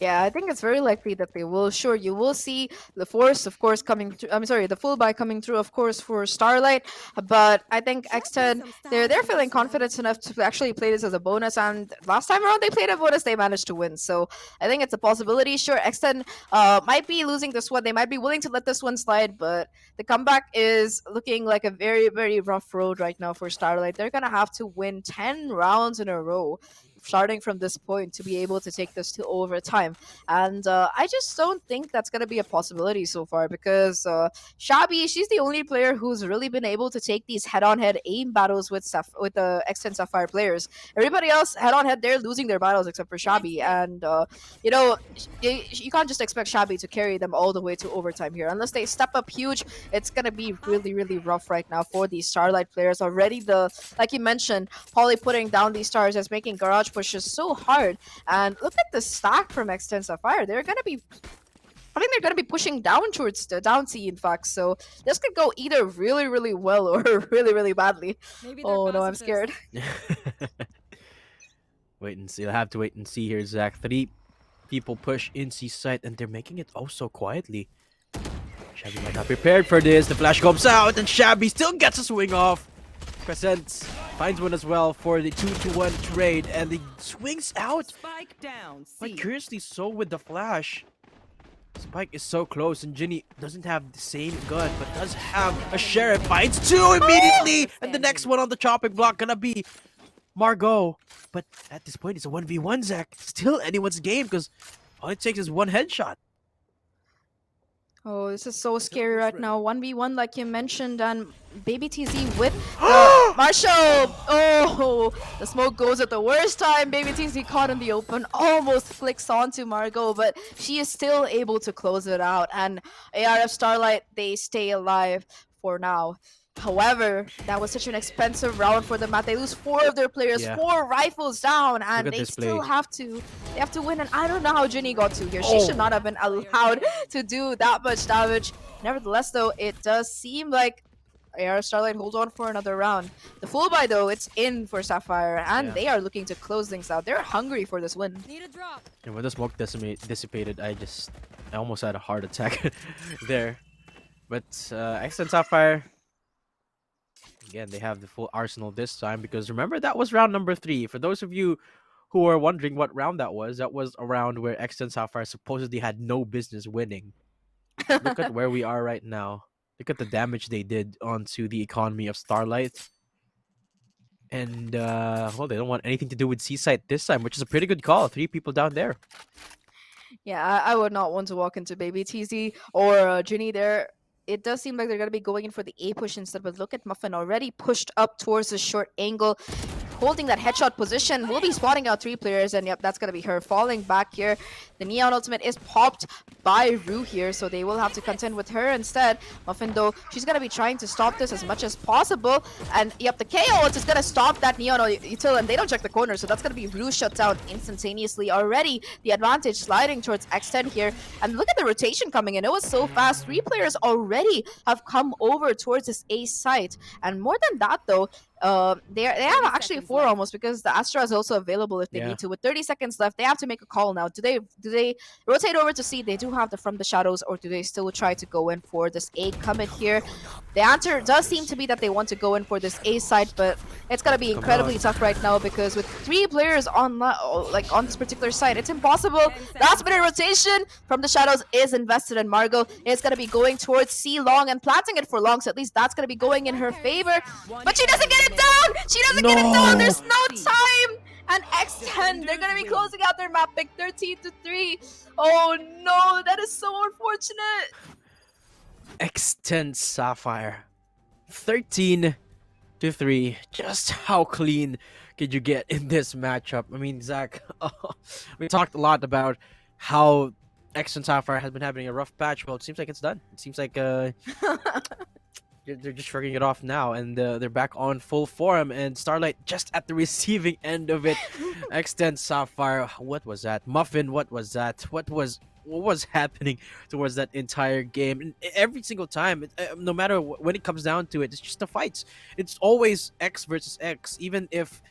Yeah, I think it's very likely that they will. Sure, you will see the force, of course, coming through. I'm sorry, the full buy coming through, of course, for Starlight. But I think X10, they're feeling confident enough to actually play this as a bonus. And last time around, they played a bonus, they managed to win. So I think it's a possibility. Sure, X10 might be losing this one. They might be willing to let this one slide, but the comeback is looking like a very, very rough road right now for Starlight. They're gonna have to win 10 rounds in a row starting from this point to be able to take this to overtime. And I just don't think that's going to be a possibility so far because Shabby, she's the only player who's really been able to take these head-on-head aim battles with with the X10 Sapphire players. Everybody else head-on-head, they're losing their battles except for Shabby. And, you know, you can't just expect Shabby to carry them all the way to overtime here. Unless they step up huge, it's going to be really, really rough right now for these Starlight players. Already, like you mentioned, Polly putting down these stars as making garage pushes so hard. And look at the stack from X10 Sapphire. They're gonna be I think they're gonna be pushing down towards the down C in fact. So this could go either really, really well or really, really badly. Oh no, I'm scared. Wait and see. I'll have to wait and see here, Zach. 3 people push in C site and they're making it oh so quietly. Shabby might not prepared for this. The flash comes out and Shabby still gets a swing off. Crescent finds one as well for the 2-1 trade, and he swings out. Spike down. But curiously so with the flash. Spike is so close, and Ginny doesn't have the same gun, but does have a sheriff. Finds 2 immediately, and the next one on the chopping block gonna be Margot. But at this point, it's a 1v1, Zach. Still anyone's game, because all it takes is one headshot. Oh, this is so scary right now. 1v1 like you mentioned, and Baby TZ with the Marshall. Oh, the smoke goes at the worst time. Baby TZ caught in the open, almost flicks onto Margot, but she is still able to close it out. And ARF Starlight, they stay alive for now. However, that was such an expensive round for them. They lose 4 of their players, 4 rifles down, and they still have to win. And I don't know how Ginny got to here. She should not have been allowed to do that much damage. Nevertheless, though, it does seem like AR Starlight holds on for another round. The full buy, though, it's in for Sapphire, and they are looking to close things out. They're hungry for this win. Need a drop. And when the smoke dissipated, I almost had a heart attack there. But X10 Sapphire, again, they have the full arsenal this time because remember that was round number 3. For those of you who are wondering what round that was a round where X10 Sapphire supposedly had no business winning. Look at where we are right now. Look at the damage they did onto the economy of Starlight. And, well, they don't want anything to do with Seaside this time, which is a pretty good call. 3 people down there. Yeah, I would not want to walk into Baby TZ or Ginny there. It does seem like they're going to be going in for the A push instead, but look at Muffin already pushed up towards the short angle, holding that headshot position. We'll be spotting out 3 players, and yep, that's going to be her falling back here. The Neon ultimate is popped by Rue here, so they will have to contend with her instead. Muffin, though, she's going to be trying to stop this as much as possible, and yep, the KO is going to stop that Neon util, and they don't check the corner, so that's going to be Rue shut down instantaneously already. The advantage sliding towards X10 here, and look at the rotation coming in. It was so fast. 3 players already have come over towards this A site, and more than that, though, they have actually 4 almost because the Astra is also available if they need to. With 30 seconds left, they have to make a call now. Do they rotate over to see they do have the from the shadows, or do they still try to go in for this A commit here? The answer does seem to be that they want to go in for this A side, but it's gonna be incredibly tough right now because with 3 players on on this particular side, it's impossible. Last minute rotation from the shadows is invested in Margot. It's gonna be going towards C long and planting it for long, so at least that's gonna be going in her favor. But she doesn't get it down! She doesn't get it down! There's no time! And X10, they're gonna be closing out their map pick 13-3. Oh no, that is so unfortunate. X10 Sapphire, 13-3. Just how clean could you get in this matchup? I mean, Zach, we talked a lot about how X10 Sapphire has been having a rough patch. Well, it seems like it's done. It seems like they're just shrugging it off now, and they're back on full form. And Starlight just at the receiving end of it. X10 Sapphire, what was that? Muffin, what was that? What was happening towards that entire game? And every single time, no matter when it comes down to it, it's just the fights. It's always X versus X, even if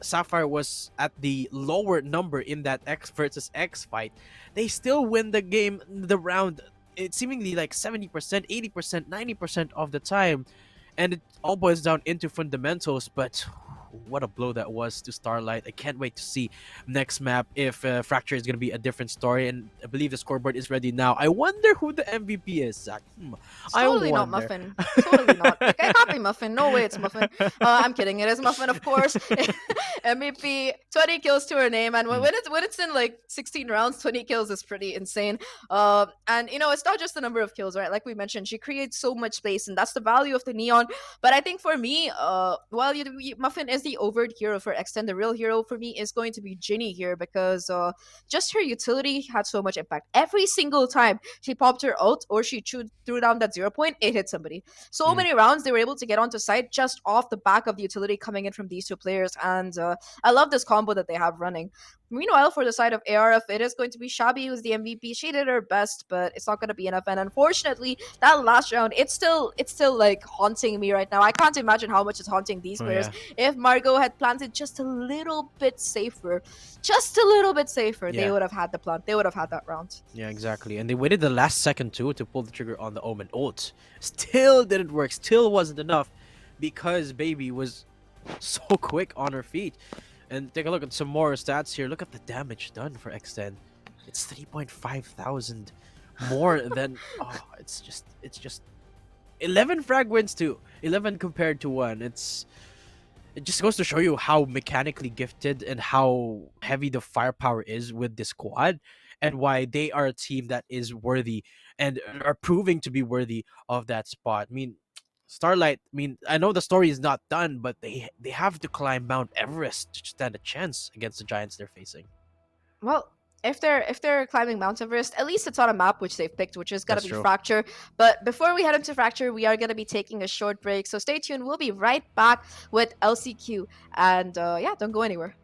Sapphire was at the lower number in that X versus X fight, they still win the game, the round. It's seemingly like 70%, 80%, 90% of the time. And it all boils down into fundamentals, but what a blow that was to Starlight. I can't wait to see next map if Fracture is going to be a different story. And I believe the scoreboard is ready now. I wonder who the MVP is, Zach. It's I totally not wonder. Muffin. Totally not. It can't be Muffin. No way it's Muffin. I'm kidding. It is Muffin, of course. MVP, 20 kills to her name, and when it's in like 16 rounds, 20 kills is pretty insane. And it's not just the number of kills, right? Like we mentioned, she creates so much space, and that's the value of the Neon. But I think for me, while Muffin is the overt hero for X10, the real hero for me is going to be Ginny here because just her utility had so much impact. Every single time she popped her ult or she threw down that 0 point, it hit somebody. So Mm. many rounds they were able to get onto site just off the back of the utility coming in from these two players, and I love this combo that they have running. Meanwhile, for the side of ARF, it is going to be Shabi who's the MVP. She did her best, but it's not going to be enough. And unfortunately, that last round, it's still like haunting me right now. I can't imagine how much it's haunting these Oh, players. yeah. If Margot had planted just a little bit safer, they Yeah. would have had the plant. They would have had that round. Yeah, exactly. And they waited the last second too to pull the trigger on the Omen ult. Still didn't work. Still wasn't enough because Baby was so quick on her feet. And take a look at some more stats here. Look at the damage done for X10. It's 3.5 thousand more than it's just 11 frag wins to 11 compared to 1. It just goes to show you how mechanically gifted and how heavy the firepower is with this squad, and why they are a team that is worthy and are proving to be worthy of that spot. I mean, Starlight, I mean, I know the story is not done, but they have to climb Mount Everest to stand a chance against the giants they're facing. Well, if they're climbing Mount Everest, at least it's on a map which they've picked, which is gonna That's be true. Fracture. But before we head into Fracture, we are gonna be taking a short break. So stay tuned. We'll be right back with LCQ. And yeah, don't go anywhere.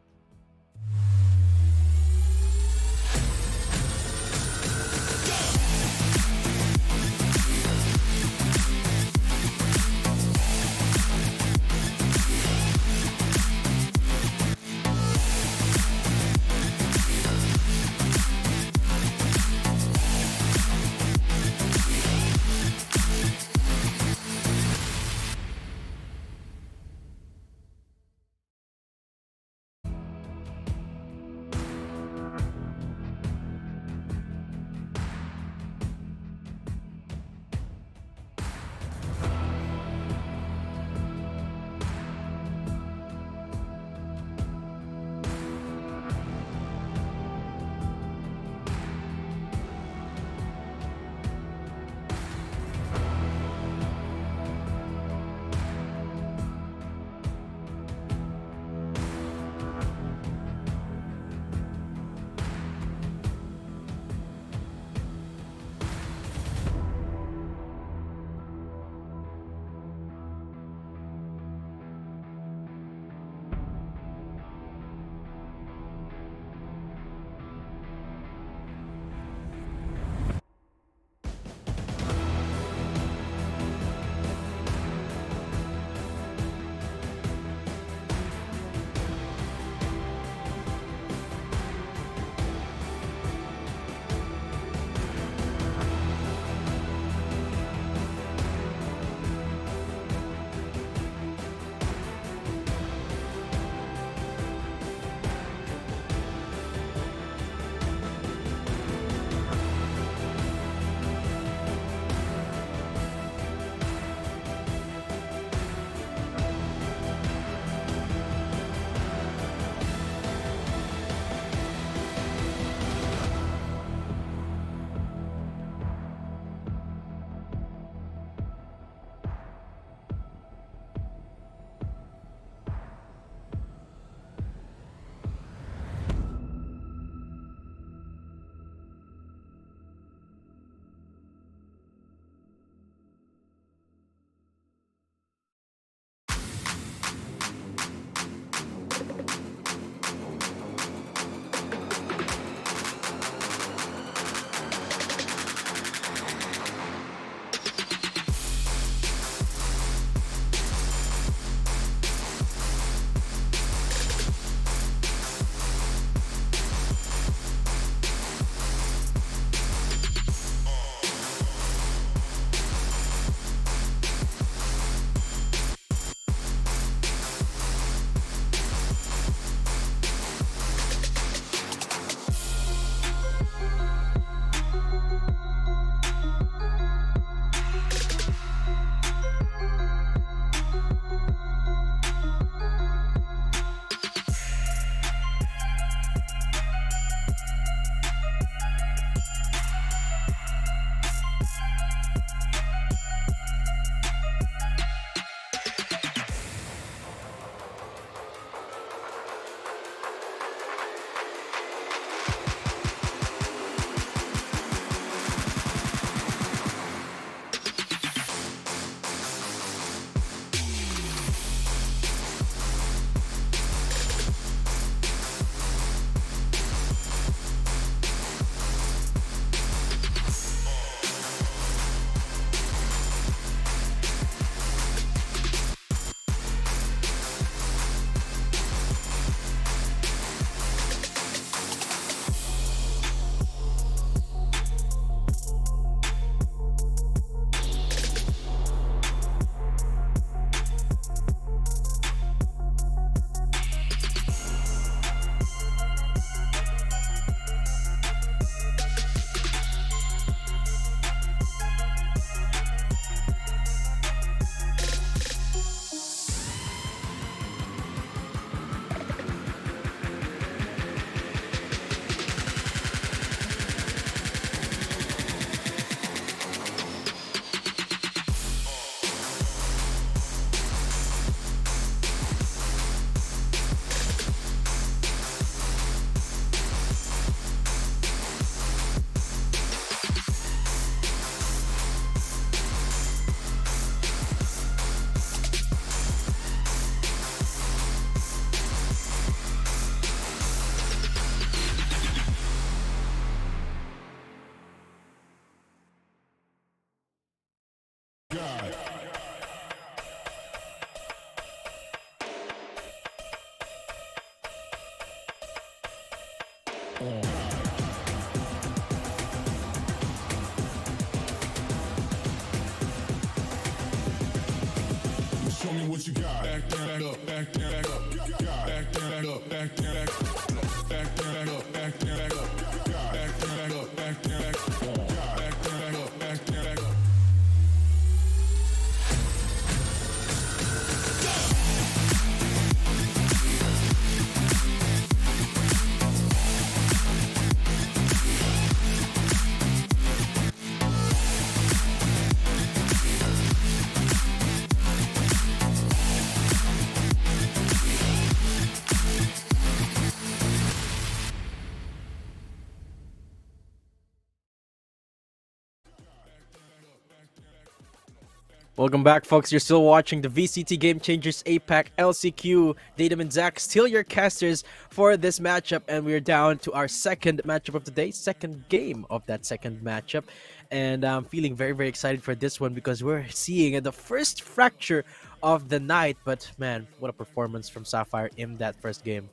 Welcome back, folks. You're still watching the VCT Game Changers APAC LCQ. Datum and Zach, still your casters for this matchup, and we're down to our second matchup of the day, second game of that second matchup. And I'm feeling very, very excited for this one because we're seeing the first fracture of the night. But man, what a performance from Sapphire in that first game.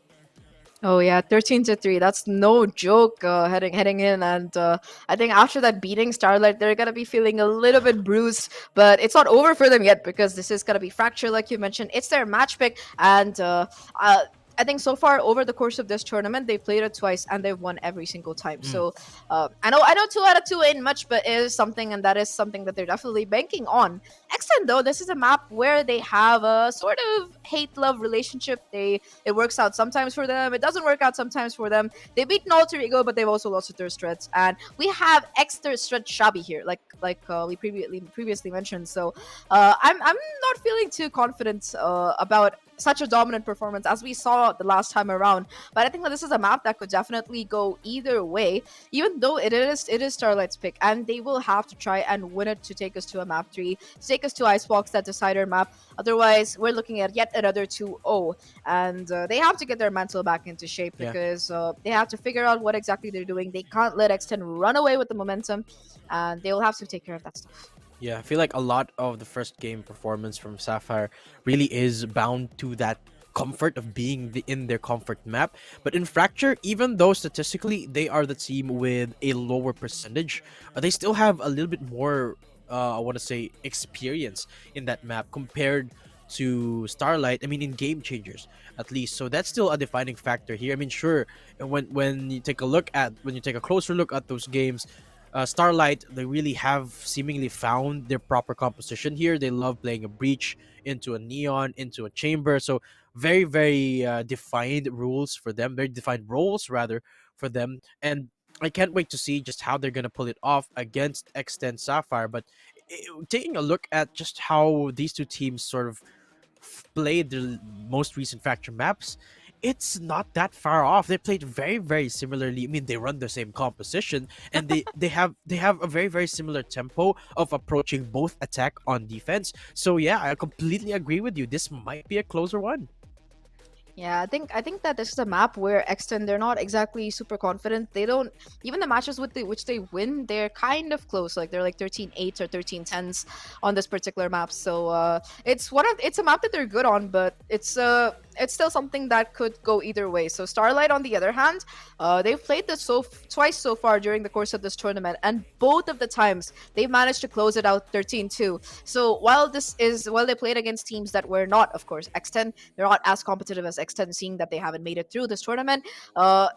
Oh yeah, 13-3. That's no joke. Heading in, and I think after that beating Starlight, they're gonna be feeling a little bit bruised. But it's not over for them yet because this is gonna be Fracture, like you mentioned. It's their match pick, and I think so far over the course of this tournament, they played it twice and they've won every single time. Mm. So I know 2 out of 2 ain't much, but it is something, and that is something that they're definitely banking on. X10 though, this is a map where they have a sort of hate-love relationship. It works out sometimes for them, it doesn't work out sometimes for them. They've beaten Alter Ego, but they've also lost to Thirst Threads, and we have X Thirst Thread Shabby here, like we previously mentioned. So I'm not feeling too confident about such a dominant performance as we saw the last time around. But I think that this is a map that could definitely go either way, even though it is Starlight's pick, and they will have to try and win it to take us to a map 3, to take us to Icebox, that decider map. Otherwise, we're looking at yet another 2-0, and they have to get their mantle back into shape Yeah. because they have to figure out what exactly they're doing. They can't let X10 run away with the momentum, and they will have to take care of that stuff. Yeah, I feel like a lot of the first game performance from Sapphire really is bound to that comfort of being in their comfort map. But in Fracture, even though statistically they are the team with a lower percentage, they still have a little bit more, I want to say, experience in that map compared to Starlight. I mean, in Game Changers at least. So that's still a defining factor here. I mean, sure, when you take a closer look at those games, Starlight, they really have seemingly found their proper composition here. They love playing a breach into a neon, into a chamber. So very, very defined rules for them, very defined roles rather for them. And I can't wait to see just how they're gonna pull it off against X10 Sapphire. But taking a look at just how these two teams sort of played the most recent Fracture maps, it's not that far off. They played very, very similarly. I mean, they run the same composition, and they have a very, very similar tempo of approaching both attack on defense. So yeah, I completely agree with you. This might be a closer one. Yeah, I think that this is a map where X10, they're not exactly super confident. They don't, even the matches with which they win, they're kind of close. Like they're like 13-8 or 13-10s on this particular map. So it's a map that they're good on, but it's still something that could go either way. So Starlight, on the other hand, they've played this twice so far during the course of this tournament, and both of the times they've managed to close it out 13-2. So while they played against teams that were not, of course, X10, they're not as competitive as X10, seeing that they haven't made it through this tournament.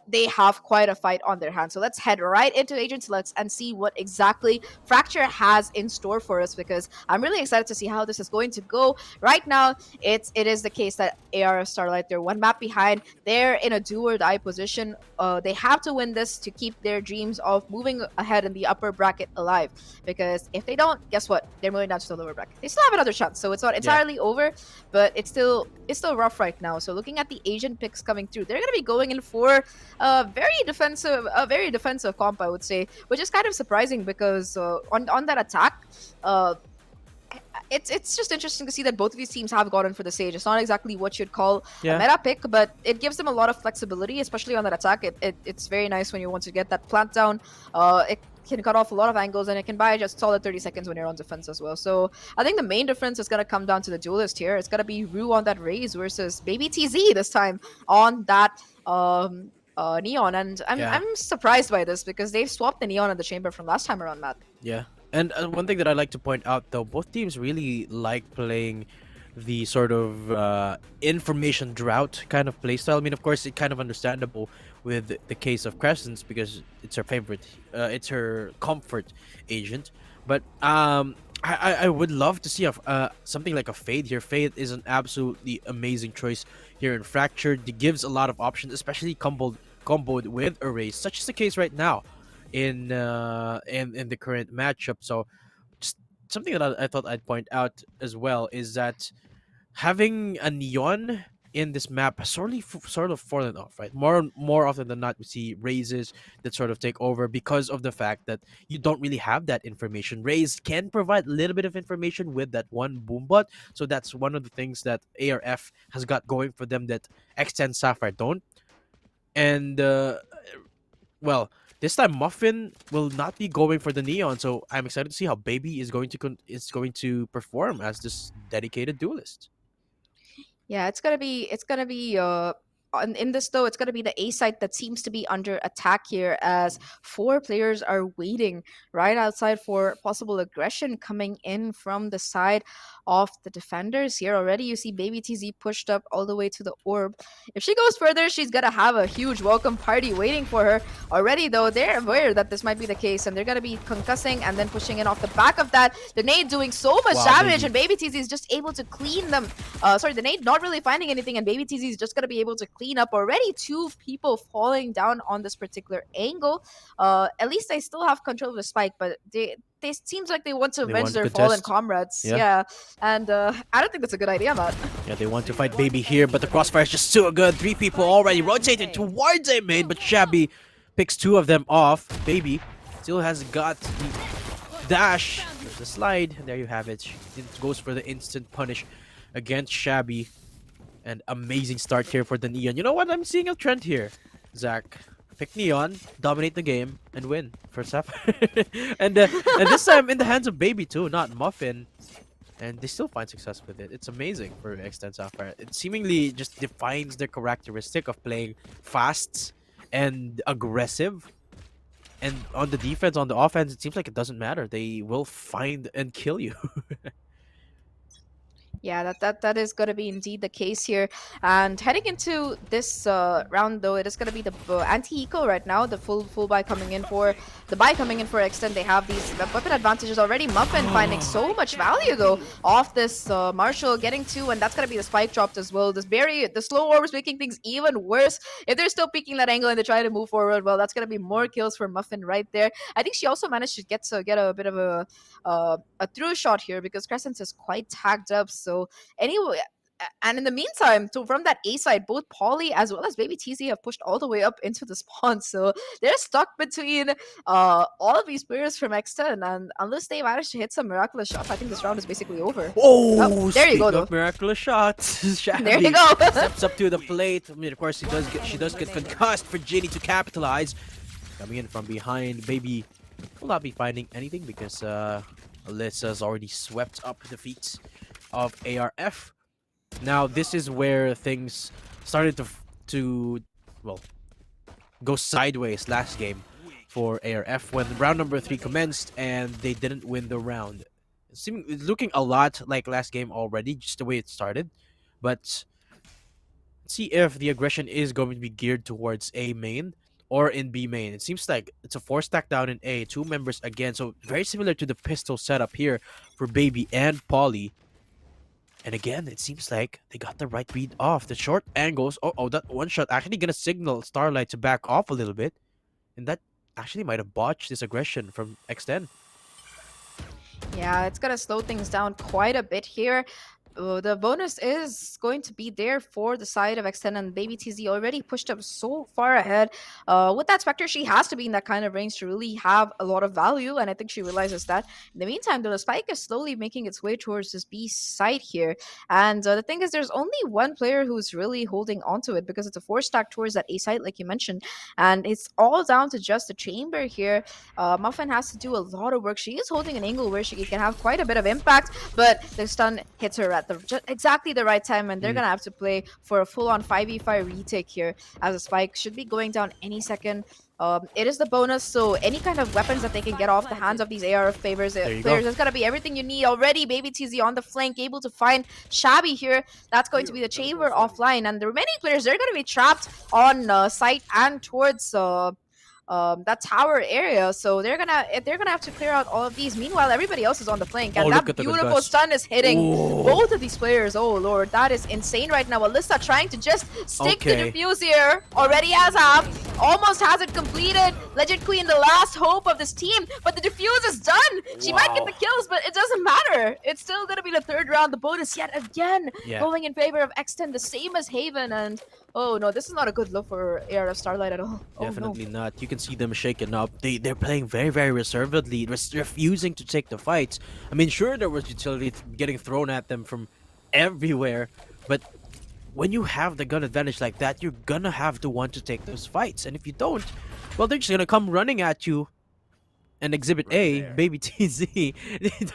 They have quite a fight on their hands. So let's head right into Agent Selects and see what exactly Fracture has in store for us, because I'm really excited to see how this is going to go. Right now, it is the case that ARF Starlight, they're one map behind. They're in a do or die position. They have to win this to keep their dreams of moving ahead in the upper bracket alive, because if they don't, guess what? They're moving down to the lower bracket. They still have another chance, so it's not entirely over, but it's still rough right now. So looking at the Asian picks coming through, they're going to be going in for a very defensive comp, I would say, which is kind of surprising because on that attack, it's just interesting to see that both of these teams have gotten for the Sage. It's not exactly what you'd call a meta pick, but it gives them a lot of flexibility, especially on that attack. It's very nice when you want to get that plant down. It can cut off a lot of angles, and it can buy just solid 30 seconds when you're on defense as well. So I think the main difference is going to come down to the duelist here. It's going to be Rue on that Raze versus Baby TZ this time on that Neon. And I'm surprised by this because they've swapped the Neon and the Chamber from last time around, Matt. Yeah. And one thing that I'd like to point out, though, both teams really like playing the sort of information drought kind of playstyle. I mean, of course, it's kind of understandable with the case of Crescents because it's her favorite, it's her comfort agent. But I would love to see something like a Fade here. Fade is an absolutely amazing choice here in Fractured. It gives a lot of options, especially comboed with Erase, such is the case right now in the current matchup. So just something that I thought I'd point out as well is that having a Neon in this map has sort of fallen off, right? More often than not, we see raises that sort of take over because of the fact that you don't really have that information. Raise can provide a little bit of information with that one boombot, so that's one of the things that ARF has got going for them that X10 Sapphire don't. And well, this time Muffin will not be going for the neon, so I'm excited to see how Baby is going to perform as this dedicated duelist. Yeah, it's gonna be in this though, it's gonna be the A site that seems to be under attack here as four players are waiting right outside for possible aggression coming in from the side of the defenders here. Already you see Baby TZ pushed up all the way to the orb. If she goes further, she's gonna have a huge welcome party waiting for her. Already though, they're aware that this might be the case and they're gonna be concussing and then pushing in off the back of that. The nade doing so much Wow, damage Baby. and Baby TZ is just able to clean them. Sorry, the nade not really finding anything, and Baby TZ is just gonna be able to clean up. Already two people falling down on this particular angle. At least they still have control of the spike, but they seems like they want to They avenge want to their fallen contest. comrades. Yeah. Yeah, and I don't think that's a good idea, Matt. Yeah, they want to fight Baby here, but the crossfire is just too good. Three people already rotated towards a main, but Shabby picks two of them off. Baby still has got the dash. There's the slide, and there you have it. It goes for the instant punish against Shabby. And amazing start here for the Neon. You know what? I'm seeing a trend here. Zach, pick Neon, dominate the game, and win for Sapphire. And this time in the hands of Baby too, not Muffin. And they still find success with it. It's amazing for X10 Sapphire. It seemingly just defines their characteristic of playing fast and aggressive. And on the defense, on the offense, it seems like it doesn't matter. They will find and kill you. Yeah, that is going to be indeed the case here. And heading into this round, though, it is going to be the anti-eco right now. The full buy coming in for the buy coming in for Extend. They have these weapon advantages already. Muffin finding so much value though off this Marshall getting two, and that's going to be the spike dropped as well. This Barry, the slow orb is making things even worse. If they're still peeking that angle and they try to move forward, well, that's going to be more kills for Muffin right there. I think she also managed to get a bit of a through shot here because Crescent is quite tagged up. So anyway, and in the meantime, so from that A side, both Polly as well as Baby TZ have pushed all the way up into the spawn. So they're stuck between all of these players from X10, and unless they manage to hit some miraculous shots, I think this round is basically over. Oh, there you go, speaking though. of miraculous shots, Shabby There you go. steps up to the plate. I mean, of course, she does get concussed for Ginny to capitalize. Coming in from behind, Baby will not be finding anything because Alyssa's already swept up the feet of ARF. Now this is where things started to well go sideways last game for ARF when round number 3 commenced and they didn't win the round. It's looking a lot like last game already, just the way it started. But let's see if the aggression is going to be geared towards A main or in B main. It seems like it's a 4-stack down in A, 2 members again, so very similar to the pistol setup here for Baby and Polly. And again, it seems like they got the right read off. The short angles. Oh, that one shot actually gonna signal Starlight to back off a little bit. And that actually might have botched this aggression from X10. Yeah, it's gonna slow things down quite a bit here. The bonus is going to be there for the side of X10, and Baby TZ already pushed up so far ahead. With that Spectre, she has to be in that kind of range to really have a lot of value, and I think she realizes that. In the meantime, though, the Spike is slowly making its way towards this B side here. And the thing is, there's only one player who's really holding onto it because it's a 4-stack towards that A side, like you mentioned. And it's all down to just the chamber here. Muffin has to do a lot of work. She is holding an angle where she can have quite a bit of impact, but the stun hits her at exactly the right time, and they're gonna have to play for a full-on 5v5 retake here, as a spike should be going down any second. It is the bonus, so any kind of weapons that they can get off the hands of these ARF players, it's gonna be everything you need already. Baby TZ on the flank, able to find Shabby here. That's going to be the chamber offline, and the remaining players, they're gonna be trapped on site and towards that tower area. So they're gonna have to clear out all of these. Meanwhile, everybody else is on the flank, Oh, and look that at the beautiful concuss. stun is hitting Oh, both of these players. Oh lord, that is insane right now. Alyssa trying to just stick the okay. defuse here. Already has half. Almost has it completed. Legend Queen, the last hope of this team, but the defuse is done. She might get Wow. the kills, but it doesn't matter. It's still gonna be the third round. The bonus yet again Yeah, going in favor of X10, the same as Haven. And oh no, this is not a good look for ARF Starlight at all. Oh no. definitely not. You can see them shaken up. They're playing very, very reservedly, refusing to take the fights. I mean, sure, there was utility getting thrown at them from everywhere, but when you have the gun advantage like that, you're gonna have to want to take those fights. And if you don't, well, they're just gonna come running at you. And Exhibit A, Baby TZ,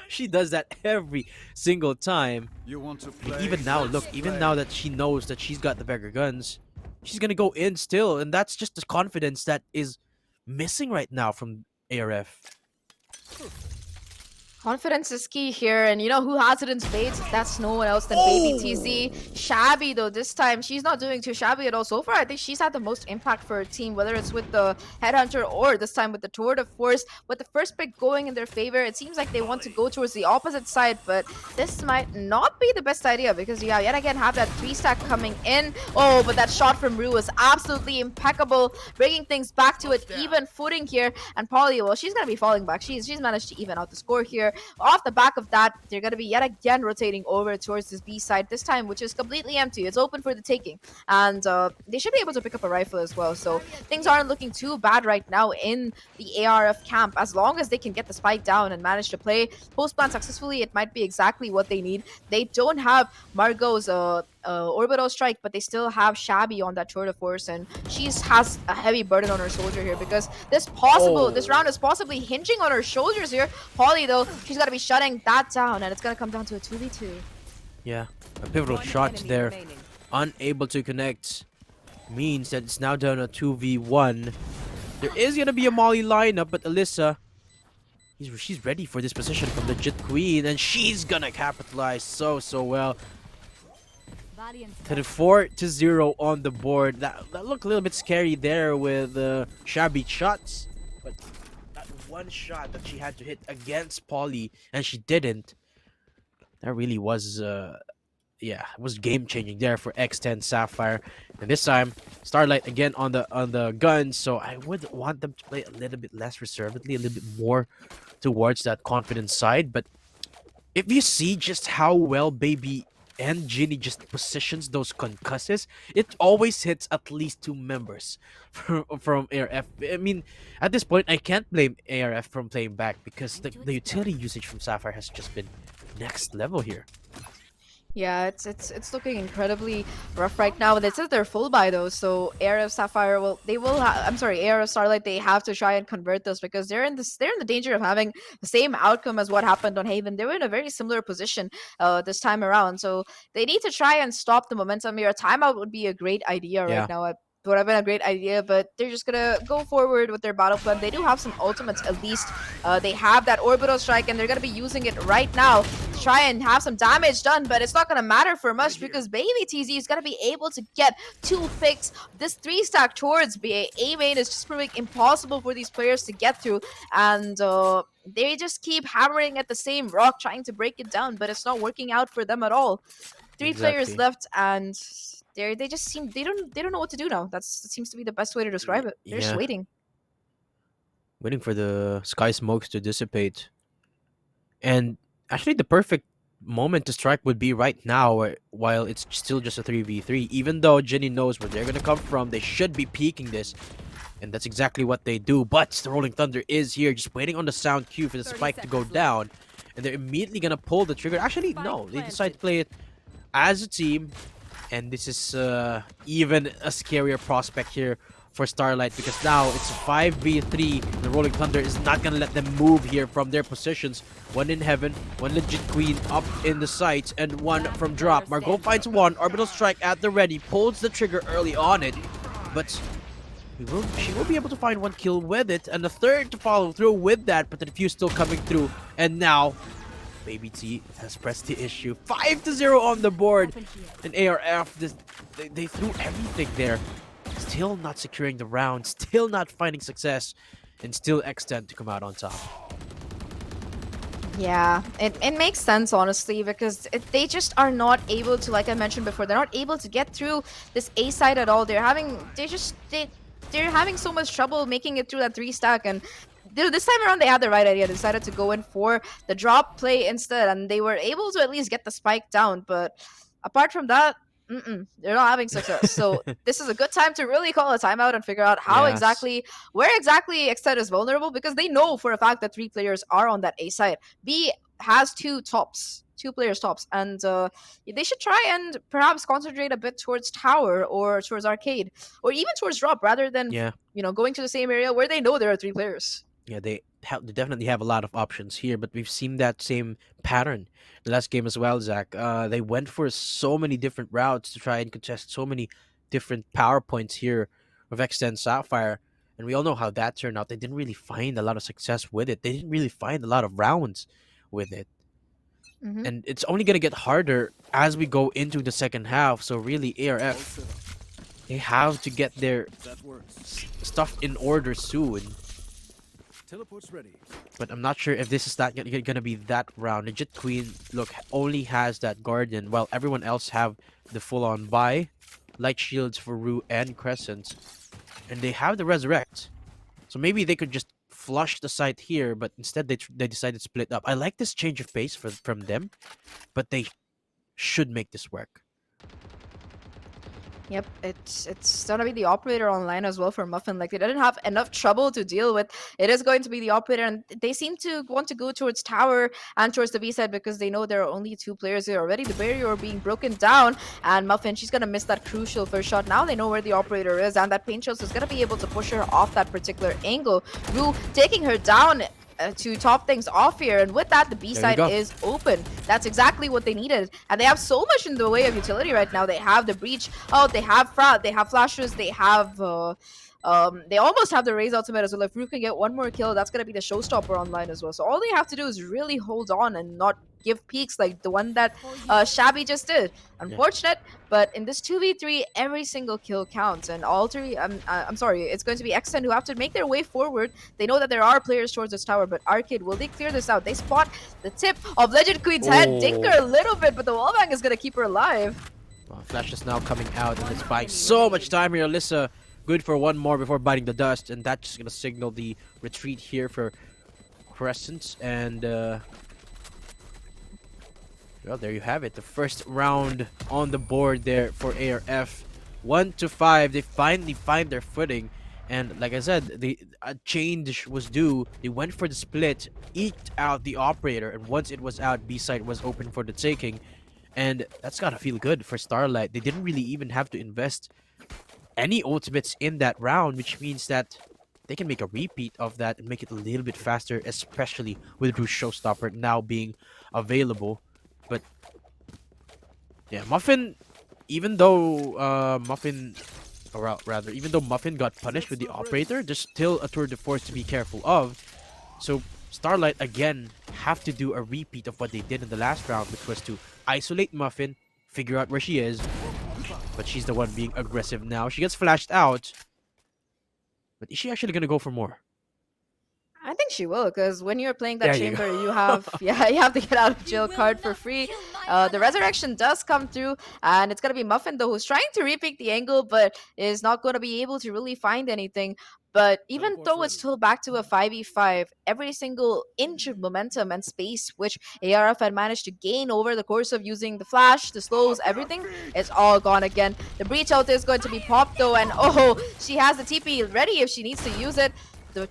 she does that every single time. You want to I mean, play? even now, look, Let's even play. now that she knows that she's got the bigger guns, she's gonna go in still, and that's just the confidence that is missing right now from ARF. Confidence is key here, and you know who has it in spades? That's no one else than Baby TZ. Oh! Shabby though, this time she's not doing too shabby at all. So far, I think she's had the most impact for her team, whether it's with the Headhunter or this time with the Tour de Force. With the first pick going in their favor, it seems like they want to go towards the opposite side, but this might not be the best idea because yeah, yet again have that 3-stack coming in. Oh, but that shot from Rue was absolutely impeccable, bringing things back to an even footing here. And Polly, well, she's gonna be falling back. She's managed to even out the score here. Off the back of that, they're going to be yet again rotating over towards this B side this time, which is completely empty. It's open for the taking, and they should be able to pick up a rifle as well. So things aren't looking too bad right now in the ARF camp. As long as they can get the spike down and manage to play post-plant successfully, it might be exactly what they need. They don't have Margot's orbital strike, but they still have Shabby on that Tour de Force, and she has a heavy burden on her soldier here because this round is possibly hinging on her shoulders here. Polly though, she's got to be shutting that down, and it's gonna come down to a 2v2. Yeah, a pivotal shot there, unable to connect, means that it's now down a 2v1. There is gonna be a Molly lineup, but Alyssa, she's ready for this position from Legit Queen, and she's gonna capitalize so well. To the 4-0 on the board. That looked a little bit scary there with Shabby shots, but that one shot that she had to hit against Polly and she didn't. That really was yeah, it was game changing there for X10 Sapphire. And this time Starlight again on the gun, so I would want them to play a little bit less reservedly, a little bit more towards that confident side. But if you see just how well Baby and Ginny just positions those concusses, it always hits at least 2 members from ARF. I mean, at this point, I can't blame ARF from playing back because the utility usage from Sapphire has just been next level here. Yeah, it's looking incredibly rough right now. This is their full buy though, so ARF Sapphire I'm sorry, ARF Starlight, they have to try and convert this because they're in the danger of having the same outcome as what happened on Haven. They were in a very similar position this time around, so they need to try and stop the momentum here. A timeout would be a great idea Yeah. right now. It would have been a great idea, but they're just gonna go forward with their battle plan. They do have some ultimates at least. They have that orbital strike, and they're gonna be using it right now to try and have some damage done, but it's not gonna matter for much because Baby TZ is gonna be able to get 2 picks. This 3-stack towards A main is just proving impossible for these players to get through, and they just keep hammering at the same rock trying to break it down, but it's not working out for them at all. 3 players Exactly. left, and they just seem they don't know what to do now. That seems to be the best way to describe it. They're just Yeah. waiting. Waiting for the sky smokes to dissipate. And actually, the perfect moment to strike would be right now, while it's still just a 3v3. Even though Jenny knows where they're gonna come from, they should be peeking this. And that's exactly what they do. But the Rolling Thunder is here, just waiting on the sound cue for the spike to go down. And they're immediately gonna pull the trigger. Actually, no, they decide to play it as a team. And this is even a scarier prospect here for Starlight because now it's 5v3. The Rolling Thunder is not gonna let them move here from their positions. One in heaven, one Legit Queen up in the sights, and one from drop. Margot finds one, orbital strike at the ready, pulls the trigger early on it, but she will be able to find 1 kill with it, and a third to follow through with that, but the defuse still coming through, and now Baby T has pressed the issue. 5-0 on the board. And ARF, they threw everything there. still not securing the round, still not finding success, and still X10 to come out on top. Yeah, it makes sense, honestly, because they just are not able to, like I mentioned before, they're not able to get through this A side at all. They're having so much trouble making it through that 3 stack, and this time around they had the right idea. They decided to go in for the drop play instead, and they were able to at least get the spike down. But apart from that, they're not having success. So this is a good time to really call a timeout and figure out Yes. where exactly X10 is vulnerable, because they know for a fact that 3 players are on that A side. B has 2 players tops, and they should try and perhaps concentrate a bit towards tower or towards arcade or even towards drop, rather than Yeah. going to the same area where they know there are 3 players. Yeah, they definitely have a lot of options here, but we've seen that same pattern the last game as well, Zach. They went for so many different routes to try and contest so many different power points here of X10 Sapphire, and we all know how that turned out. They didn't really find a lot of success with it. They didn't really find a lot of rounds with it, Hmm. and it's only gonna get harder as we go into the second half. So really, ARF, they have to get their stuff in order soon. Teleport's ready. But I'm not sure if this is not gonna be that round. The Jet Queen, look, only has that Guardian, while everyone else have the full-on buy, light shields for Rue and Crescents, and they have the Resurrect. So maybe they could just flush the site here, but instead they decided to split up. I like this change of pace from them, but they should make this work. Yep, it's gonna be the operator online as well for Muffin. Like, they didn't have enough trouble to deal with. It is going to be the operator, and they seem to want to go towards tower and towards the B side because they know there are only 2 players here already. The barrier being broken down, and Muffin, she's gonna miss that crucial first shot. Now they know where the operator is, and that paint shells is gonna be able to push her off that particular angle. Rue taking her down to top things off here, and with that, the B There you side go. is open. That's exactly what they needed, and they have so much in the way of utility right now. They have the breach. Oh, they have they have flashes. They have they almost have the Raze ultimate as well. If Rue can get one more kill, that's gonna be the showstopper online as well. So all they have to do is really hold on and not give peaks like the one that Shabby just did. Unfortunate, but in this 2v3, every single kill counts. And all three, I'm sorry, it's going to be X10 who have to make their way forward. They know that there are players towards this tower, but Arcade, will they clear this out? They spot the tip of Legend Queen's head, dink her a little bit, but the wallbang is gonna keep her alive. Flash is now coming out, and it's buying so much time here. Alyssa, good for one more before biting the dust, and that's just gonna signal the retreat here for Crescents. And well, there you have it. The first round on the board there for ARF. 1-5. They finally find their footing. And like I said, a change was due. They went for the split, eked out the operator, and once it was out, B side was open for the taking. And that's gotta feel good for Starlight. They didn't really even have to invest any ultimates in that round, which means that they can make a repeat of that and make it a little bit faster, especially with Rouge Showstopper now being available. But yeah, Muffin, even though even though Muffin got punished with the operator, there's still a tour de force to be careful of. So Starlight again have to do a repeat of what they did in the last round, which was to isolate Muffin, figure out where she is. But she's the one being aggressive now. She gets flashed out. But is she actually gonna go for more? I think she will, because when you're playing that There you chamber, go. you have you have to get out of jail card for free. The resurrection does come through, and it's gonna be Muffin though, who's trying to repick the angle, but is not gonna be able to really find anything. But even though it's still back to a 5v5, every single inch of momentum and space which ARF had managed to gain over the course of using the flash, the slows, everything, it's all gone again. The breach out is going to be popped though, and oh, she has the TP ready if she needs to use it. The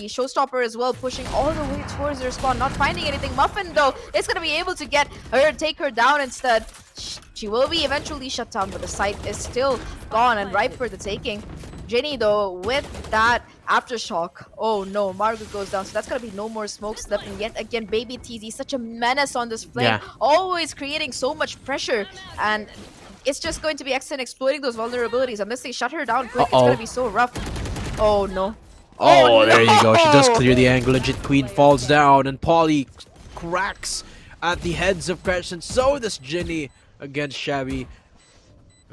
showstopper as well, pushing all the way towards their spawn, not finding anything. Muffin though is going to be able to get her, take her down instead. She will be eventually shut down, but the site is still gone and ripe for the taking. Jenny though, with that aftershock, oh no, Margaret goes down, so that's gonna be no more smokes left. And yet again, baby TZ, such a menace on this flame, always creating so much pressure, and it's just going to be X10 exploiting those vulnerabilities. Unless they shut her down quick, it's gonna be so rough. Oh no. Oh, there you go. She does no! clear the angle. Legit Queen falls down, and Polly cracks at the heads of Crescent. So does Ginny against Shabby.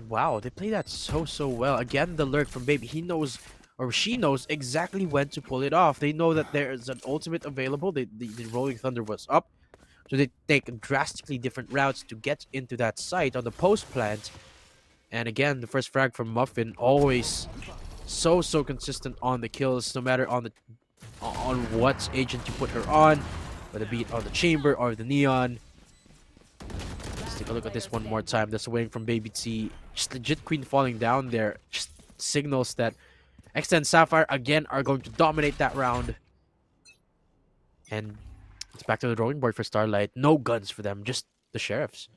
Wow, they play that so well. Again, the lurk from Baby. He knows, or she knows exactly when to pull it off. They know that there is an ultimate available. The Rolling Thunder was up, so they take drastically different routes to get into that site on the post plant. And again, the first frag from Muffin, always so consistent on the kills, no matter on what agent you put her on, whether it be on the chamber or the neon. Let's take a look at this one more time. That's waiting from Baby T. Just legit Queen falling down there. Just signals that X10 Sapphire again are going to dominate that round. And it's back to the drawing board for Starlight. No guns for them, just the sheriffs.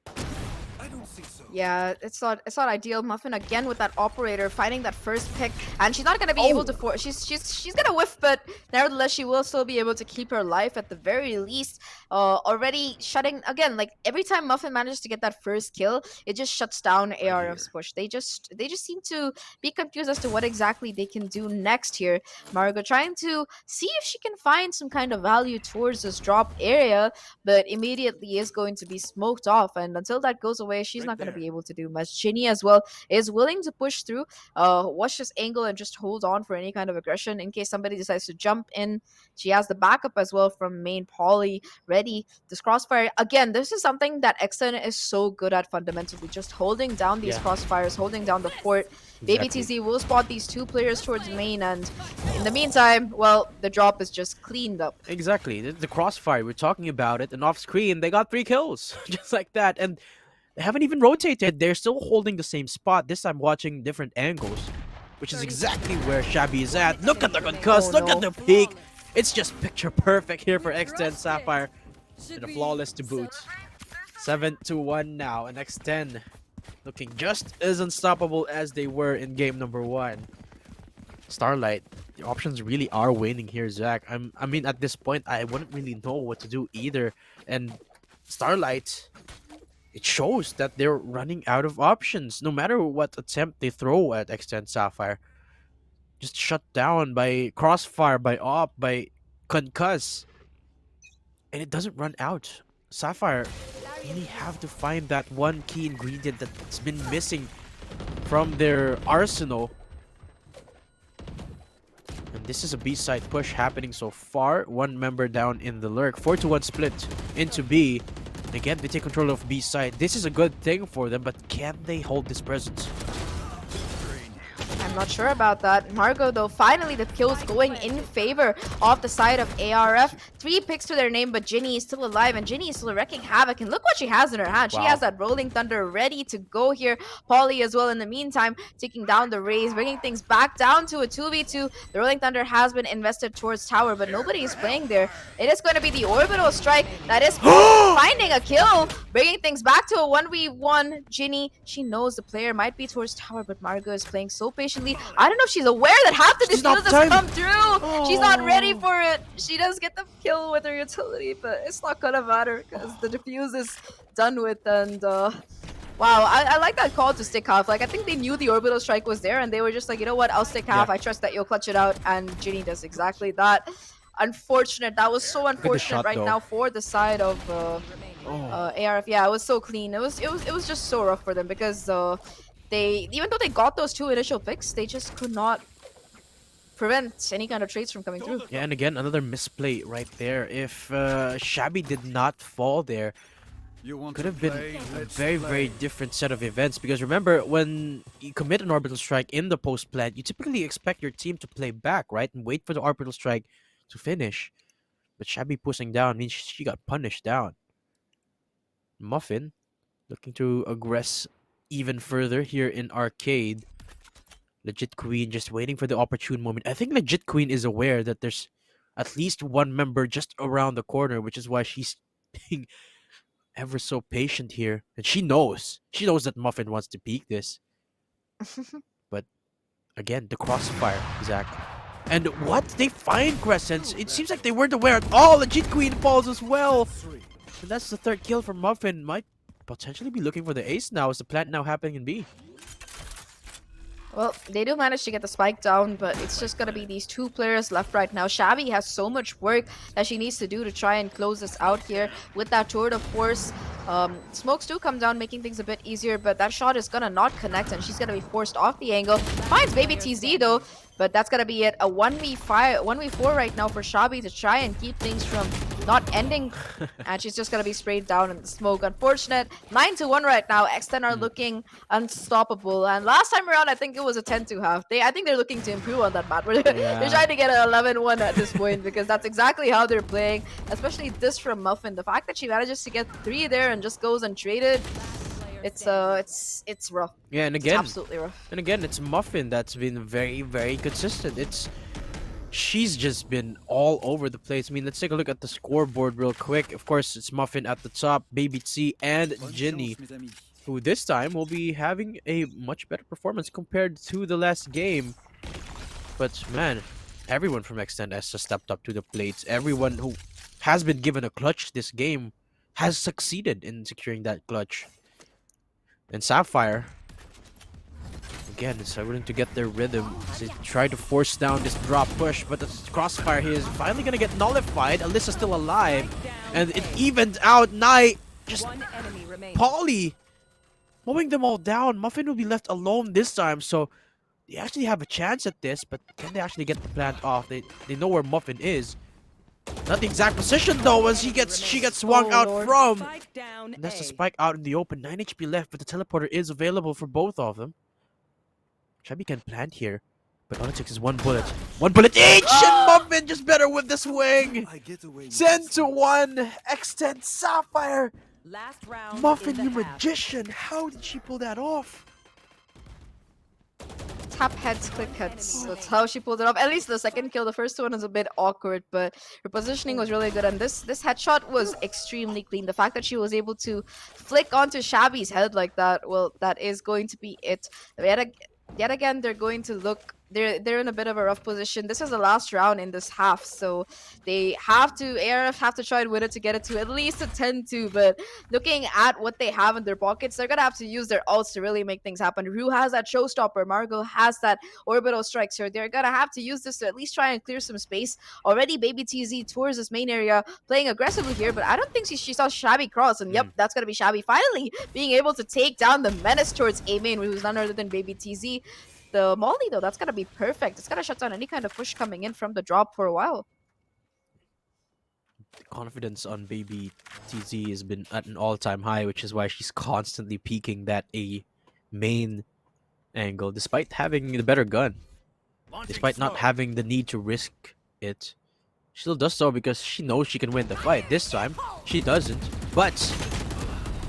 I don't see so. Yeah, it's not ideal. Muffin again with that operator finding that first pick, and she's not gonna be able to she's gonna whiff, but nevertheless she will still be able to keep her life at the very least. Already shutting again, like every time Muffin manages to get that first kill, it just shuts down ARF's push. They just seem to be confused as to what exactly they can do next here. Margot trying to see if she can find some kind of value towards this drop area, but immediately is going to be smoked off, and until that goes away, she's not going to be able to do much. Ginny as well is willing to push through, watch this angle and just hold on for any kind of aggression in case somebody decides to jump in. She has the backup as well from main Polly ready. This crossfire again, this is something that X10 is so good at fundamentally, just holding down these crossfires, holding down the fort. Baby TZ will spot these two players towards main, and in the meantime, well, the drop is just cleaned up. Exactly. The crossfire, we're talking about it, and off screen, they got 3 kills. Just like that. And they haven't even rotated. They're still holding the same spot. This time watching different angles, which is exactly where Shabby is at. Look at the concuss. Look at the peak. It's just picture perfect here for X10 Sapphire. And a flawless to boot. 7-1 now. And X10 looking just as unstoppable as they were in game number 1. Starlight, the options really are waning here, Zach. I mean, at this point, I wouldn't really know what to do either. And Starlight, it shows that they're running out of options. No matter what attempt they throw at X10 Sapphire, just shut down by crossfire, by op, by concuss, and it doesn't run out. Sapphire really have to find that one key ingredient that's been missing from their arsenal. And this is a B-side push happening so far. One member down in the lurk. 4-1 split into B. Again, they take control of B side. This is a good thing for them, but can they hold this presence? I'm not sure about that. Margot, though, finally the kills going in favor of the side of ARF. 3 picks to their name, but Ginny is still alive, and Ginny is still wrecking havoc. And look what she has in her hand. Wow. She has that Rolling Thunder ready to go here. Polly as well in the meantime, taking down the Rays, bringing things back down to a 2v2. The Rolling Thunder has been invested towards tower, but nobody is playing there. It is going to be the orbital strike that is finding a kill, bringing things back to a 1v1. Ginny, she knows the player might be towards tower, but Margot is playing so patiently. I don't know if she's aware that half the defuse has come through. She's not ready for it. She does get the kill with her utility, but it's not gonna matter because the defuse is done with. And wow, I like that call to stick half. Like, I think they knew the orbital strike was there, and they were just like, you know what, I'll stick half. I trust that you'll clutch it out, and Ginny does exactly that. Unfortunate. That was so unfortunate right now for the side of ARF. Yeah, it was so clean. It was just so rough for them because they, even though they got those 2 initial picks, they just could not prevent any kind of trades from coming through. Yeah, and again, another misplay right there. If Shabby did not fall there, could have been a very different set of events. Because remember, when you commit an orbital strike in the post plant, you typically expect your team to play back, right? And wait for the orbital strike to finish. But Shabby pushing down means she got punished down. Muffin looking to aggress even further here in Arcade. Legit Queen just waiting for the opportune moment. I think Legit Queen is aware that there's at least one member just around the corner, which is why she's being ever so patient here. And she knows that Muffin wants to peek this. But again, the crossfire, Zach. And what? They find Crescents. It seems like they weren't aware at all. Legit Queen falls as well. And that's the 3rd kill for Muffin. Might potentially be looking for the ace now. Is the plant now happening in B? Well, they do manage to get the spike down, but it's just gonna be these two players left right now. Shabby has so much work that she needs to do to try and close this out here with that turret, of course. Smokes do come down, making things a bit easier, but that shot is gonna not connect, and she's gonna be forced off the angle. Finds Baby TZ though, but that's gonna be it. A 1v5, 1v4 right now for Shabby to try and keep things from not ending, and she's just gonna be sprayed down in the smoke. Unfortunate. 9-1 right now. X10 are looking unstoppable. And last time around, I think it was a 10-2 half. I think they're looking to improve on that map. They're trying to get an 11-1 at this point because that's exactly how they're playing. Especially this from Muffin. The fact that she manages to get 3 there and just goes untraded. It's rough. Yeah, and It's again, absolutely rough. and again, it's Muffin that's been very, very consistent. She's just been all over the place. I mean, let's take a look at the scoreboard real quick. Of course, it's Muffin at the top, Baby T, and Ginny, who this time will be having a much better performance compared to the last game. But man, everyone from X10 has just stepped up to the plates. Everyone who has been given a clutch this game has succeeded in securing that clutch. And Sapphire, again, is struggling to get their rhythm. They try to force down this drop push, but the crossfire here is finally gonna get nullified. Alyssa's still alive, and it evened out. Knight just Polly mowing them all down. Muffin will be left alone this time, so they actually have a chance at this. But can they actually get the plant off? They know where Muffin is. Not the exact position though, as she gets swung out from. And that's the spike out in the open. 9 HP left, but the teleporter is available for both of them. Shabby can plant here, but all it takes is one bullet. One bullet each, and Muffin just better with the swing. I get away with 10-1, X10 Sapphire. Last round. Muffin, you magician. How did she pull that off? Tap heads, click heads. That's how she pulled it off. At least the second kill. The first one was a bit awkward, but her positioning was really good. And this headshot was extremely clean. The fact that she was able to flick onto Shabby's head like that, well, that is going to be it. Yet again, they're going to look. They're in a bit of a rough position. This is the last round in this half, so they have to. ARF have to try and win it to get it to at least a 10-2. But looking at what they have in their pockets, they're gonna have to use their ults to really make things happen. Rue has that showstopper. Margot has that orbital strike, so they're gonna have to use this to at least try and clear some space. Already, Baby TZ towards this main area, playing aggressively here, but I don't think she saw Shabby cross. And yep, that's gonna be Shabby finally being able to take down the menace towards A main, who's none other than Baby TZ. The Molly, though, that's gonna be perfect. It's gonna shut down any kind of push coming in from the drop for a while. The confidence on Baby TZ has been at an all-time high, which is why she's constantly peeking that A main angle, despite having the better gun. Despite not having the need to risk it. She still does so because she knows she can win the fight. This time, she doesn't. But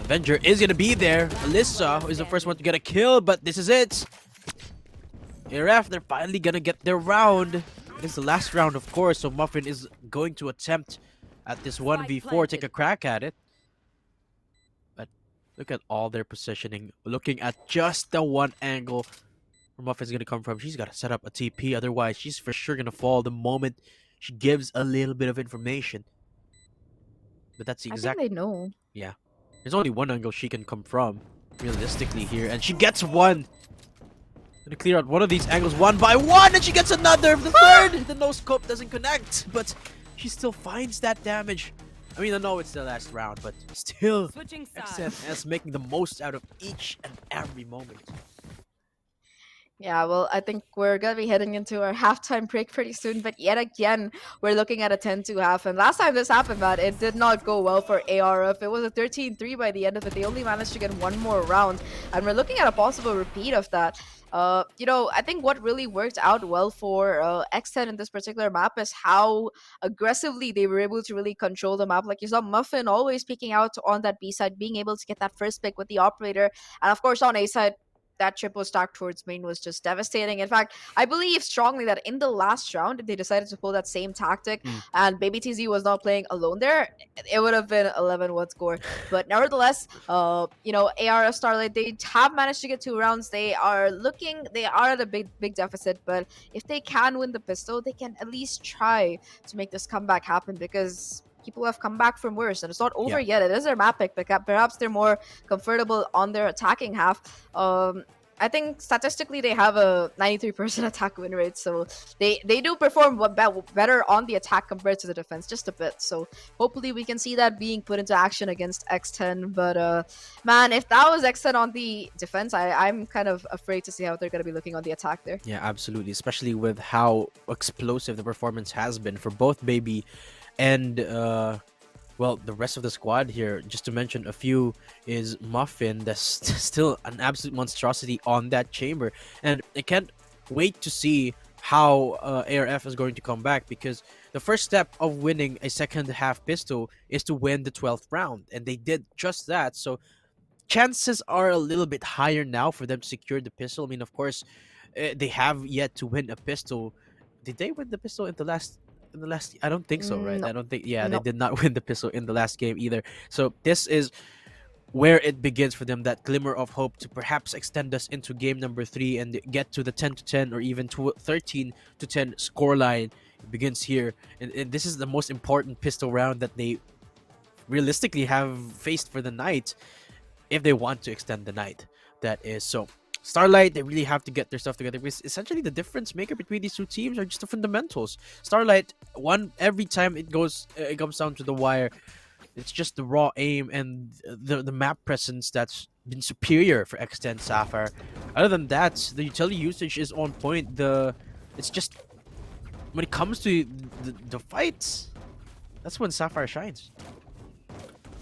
Avenger is gonna be there. Alyssa is the first one to get a kill, but this is it. ARF, they're finally gonna get their round. It is the last round, of course, so Muffin is going to attempt at this 1v4, take a crack at it. But look at all their positioning. Looking at just the one angle where Muffin's gonna come from. She's gotta set up a TP, otherwise she's for sure gonna fall the moment she gives a little bit of information. But that's the exact... I think they know. Yeah. There's only one angle she can come from, realistically, here. And she gets one! Gonna clear out one of these angles one by one, and she gets another. The third, the no scope doesn't connect, but she still finds that damage. I mean, I know it's the last round, but still, XNS making the most out of each and every moment. Yeah, well, I think we're gonna be heading into our halftime break pretty soon, but yet again, we're looking at a 10-2 half. And last time this happened, Matt, it did not go well for ARF. It was a 13-3 by the end of it. They only managed to get one more round, and we're looking at a possible repeat of that. You know, I think what really worked out well for X10 in this particular map is how aggressively they were able to really control the map. Like you saw Muffin always peeking out on that B side, being able to get that first pick with the operator. And of course on A side, that triple stack towards main was just devastating. In fact, I believe strongly that in the last round, if they decided to pull that same tactic and Baby TZ was not playing alone there, it would have been 11-1 score. But nevertheless, you know, ARF Starlight, they have managed to get 2 rounds. They are at a big deficit, but if they can win the pistol, they can at least try to make this comeback happen, because people have come back from worse, and it's not over yet. It is their map pick, but perhaps they're more comfortable on their attacking half. I think statistically they have a 93% attack win rate, so they do perform better on the attack compared to the defense just a bit. So hopefully we can see that being put into action against X10. But man, if that was X10 on the defense, I'm kind of afraid to see how they're gonna be looking on the attack there. Yeah, absolutely. Especially with how explosive the performance has been for both Baby and well, the rest of the squad here. Just to mention a few is Muffin. That's still an absolute monstrosity on that chamber, and I can't wait to see how ARF is going to come back, because the first step of winning a second half pistol is to win the 12th round, and they did just that. So chances are a little bit higher now for them to secure the pistol. I mean, of course, they have yet to win a pistol. Did they win the pistol in the last? In the last, I don't think so, right? No, I don't think. Yeah, they no. did not win the pistol in the last game either. So this is where it begins for them. That glimmer of hope to perhaps extend us into game number 3 and get to the 10-10 or even to 13-10 scoreline. It begins here, and this is the most important pistol round that they realistically have faced for the night, if they want to extend the night. That is so. Starlight, they really have to get their stuff together, because essentially the difference maker between these two teams are just the fundamentals. Starlight won every time it comes down to the wire. It's just the raw aim and the map presence that's been superior for X10 Sapphire. Other than that, the utility usage is on point. It's just when it comes to the fights, that's when Sapphire shines.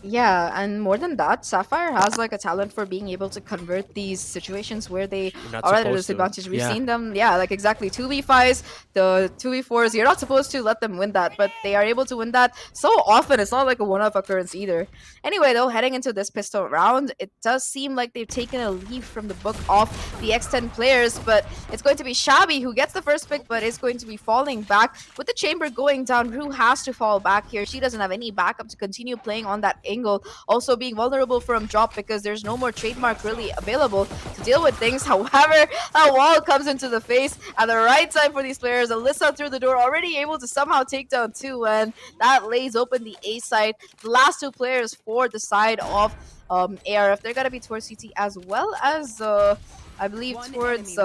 Yeah, and more than that, Sapphire has like a talent for being able to convert these situations where they You're not are at a supposed to. disadvantage. We've Yeah. seen them, yeah, like exactly 2v5s, the 2v4s. You're not supposed to let them win that, but they are able to win that so often. It's not like a one-off occurrence either. Anyway, though, heading into this pistol round, it does seem like they've taken a leaf from the book of the X10 players, but it's going to be Shabby who gets the first pick, but is going to be falling back. With the chamber going down, Rue has to fall back here. She doesn't have any backup to continue playing on that angle, also being vulnerable from drop because there's no more trademark really available to deal with things. However, that wall comes into the face at the right time for these players. Alyssa through the door, already able to somehow take down 2, and that lays open the A side. The last 2 players for the side of ARF, they're gonna be towards CT as well as I believe towards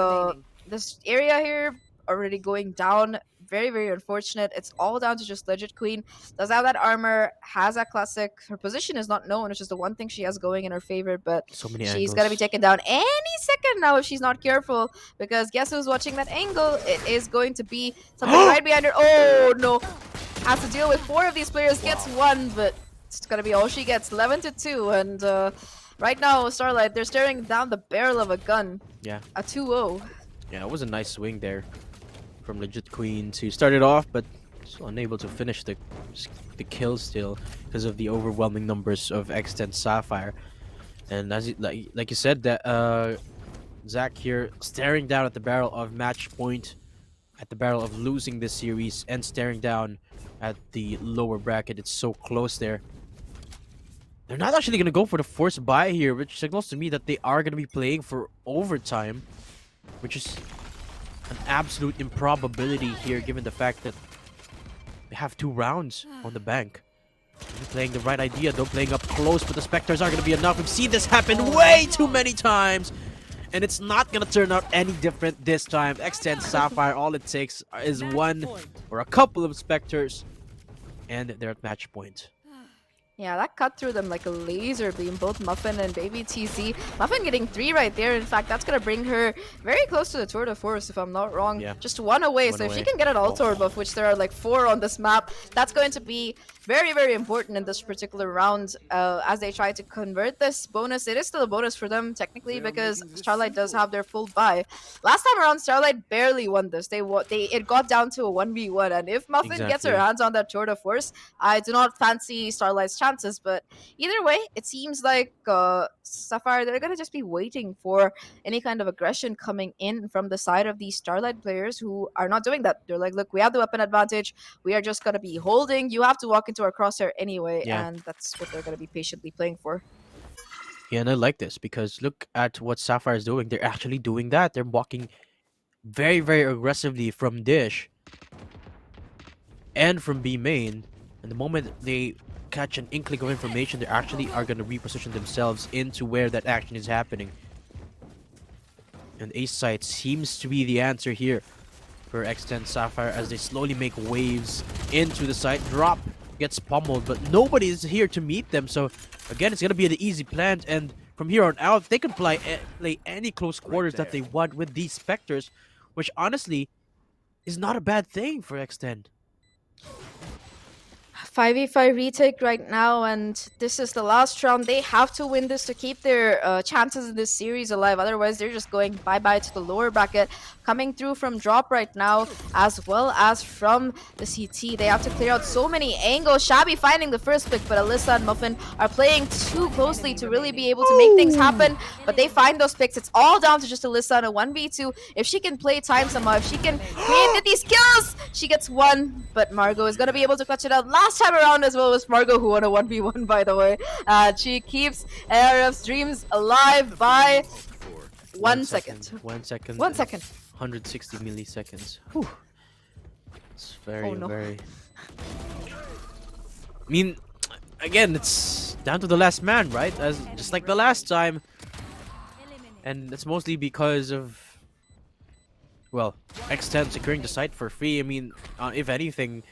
this area here, already going down. Very, very unfortunate. It's all down to just Legit Queen. Does have that armor, has that classic. Her position is not known, which is the one thing she has going in her favor, but So many she's angles. gonna be taken down any second now if she's not careful, because guess who's watching that angle? It is going to be something right behind her. Oh no. Has to deal with 4 of these players, gets 1, but it's gonna be all she gets. 11-2, and right now, Starlight, they're staring down the barrel of a gun. Yeah. A 2-0. Yeah, it was a nice swing there from Legit Queen to start it off, but still unable to finish the kill still because of the overwhelming numbers of X10 Sapphire. And as like you said, that Zach here staring down at the barrel of match point, at the barrel of losing this series, and staring down at the lower bracket. It's so close there. They're not actually going to go for the forced buy here, which signals to me that they are going to be playing for overtime, which is an absolute improbability here, given the fact that they have 2 rounds on the bank. They're playing the right idea, though, playing up close, but the Spectres aren't going to be enough. We've seen this happen way too many times, and it's not going to turn out any different this time. X10 Sapphire, all it takes is 1 or a couple of Spectres, and they're at match point. Yeah, that cut through them like a laser beam, both Muffin and Baby TC. Muffin getting 3 right there. In fact, that's going to bring her very close to the Tour de Force, if I'm not wrong. Yeah. Just 1 away. One So if she away. can get an Altor buff, which there are like 4 on this map, that's going to be very, very important in this particular round as they try to convert this bonus. It is still a bonus for them, technically, because Starlight does have their full buy. Last time around, Starlight barely won this. It got down to a 1v1, and if Muffin gets her Exactly. hands on that Tour de Force, I do not fancy Starlight's chances. But either way, it seems like Sapphire, they're gonna just be waiting for any kind of aggression coming in from the side of these Starlight players who are not doing that. They're like, look, we have the weapon advantage. We are just gonna be holding. You have to walk into our crosshair anyway, Yeah. and that's what they're gonna be patiently playing for. Yeah, and I like this because look at what Sapphire is doing. They're actually doing that. They're walking very, very aggressively from Dish and from B main. And the moment they catch an inkling of information, they actually are going to reposition themselves into where that action is happening. And ace site seems to be the answer here for X10 Sapphire as they slowly make waves into the site. Drop gets pummeled, but nobody is here to meet them. So again, it's gonna be an easy plant, and from here on out, they can play any close quarters that they want with these Spectres, which honestly is not a bad thing for X10. 5v5 retake right now, and this is the last round. They have to win this to keep their chances in this series alive. Otherwise, they're just going bye-bye to the lower bracket. Coming through from Drop right now, as well as from the CT. They have to clear out so many angles. Shabby finding the first pick, but Alyssa and Muffin are playing too closely to really be able to make things happen. But they find those picks. It's all down to just Alyssa on a 1v2. If she can play time somehow, if she can get these kills, she gets one. But Margot is going to be able to clutch it out. Last time around as well was Margot who won a 1v1, by the way. She keeps ARF's dreams alive by 1 second. 1 second. 1 second. 160 milliseconds. Whew. It's very, very... I mean, again, it's down to the last man, right? As just like the last time. And it's mostly because of, well, X10 securing the site for free. I mean, if anything,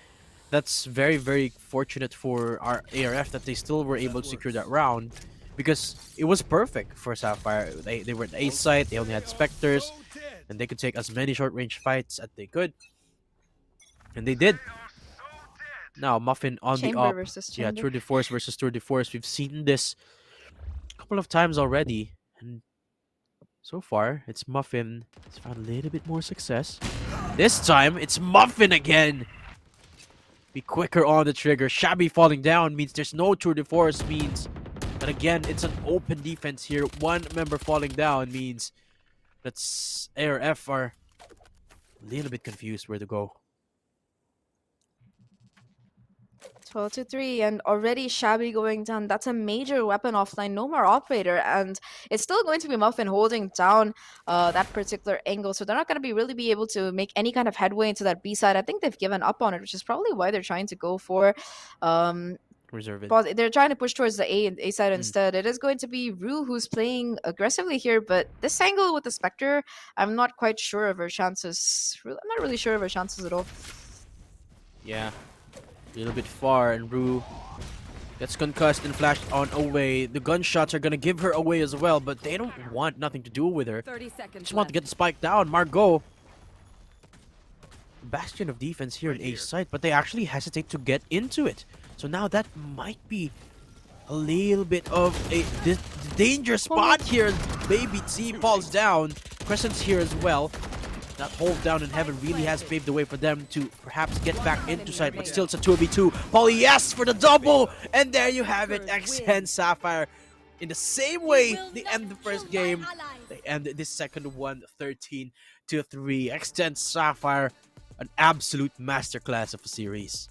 that's very, very fortunate for our ARF that they still were able to secure that round, because it was perfect for Sapphire. They were at ace site, they only had Spectres, and they could take as many short-range fights as they could. And they did. Now, Muffin on Chamber the up. versus Yeah, Chamber. Tour de Force versus Tour de Force. We've seen this a couple of times already. And so far, it's Muffin. It's found a little bit more success. This time, it's Muffin again. Be quicker on the trigger. Shabby falling down means there's no Tour de Force, means that again, it's an open defense here. One member falling down means that ARF are a little bit confused where to go. 12-3, and already Shabby going down. That's a major weapon offline. No more operator, and it's still going to be Muffin holding down that particular angle. So they're not going to really be able to make any kind of headway into that B side. I think they've given up on it, which is probably why they're trying to go for Reserve it. but they're trying to push towards the A side instead. It is going to be Rue who's playing aggressively here, but this angle with the Spectre, I'm not quite sure of her chances. I'm not really sure of her chances at all. Yeah. A little bit far, and Rue gets concussed and flashed on away. The gunshots are gonna give her away as well, but they don't want nothing to do with her. 30 seconds Just want to get the spike down. Margot, bastion of defense here in ace site, but they actually hesitate to get into it. So now that might be a little bit of a danger spot here. Baby T falls down. Crescent's here as well. That hold down in heaven really has paved the way for them to perhaps get back into sight, but still it's a 2v2. Polly, yes, for the double! And there you have it, X10 Sapphire. In the same way they end the first game, they end this second one 13-3. X10 Sapphire, an absolute masterclass of a series.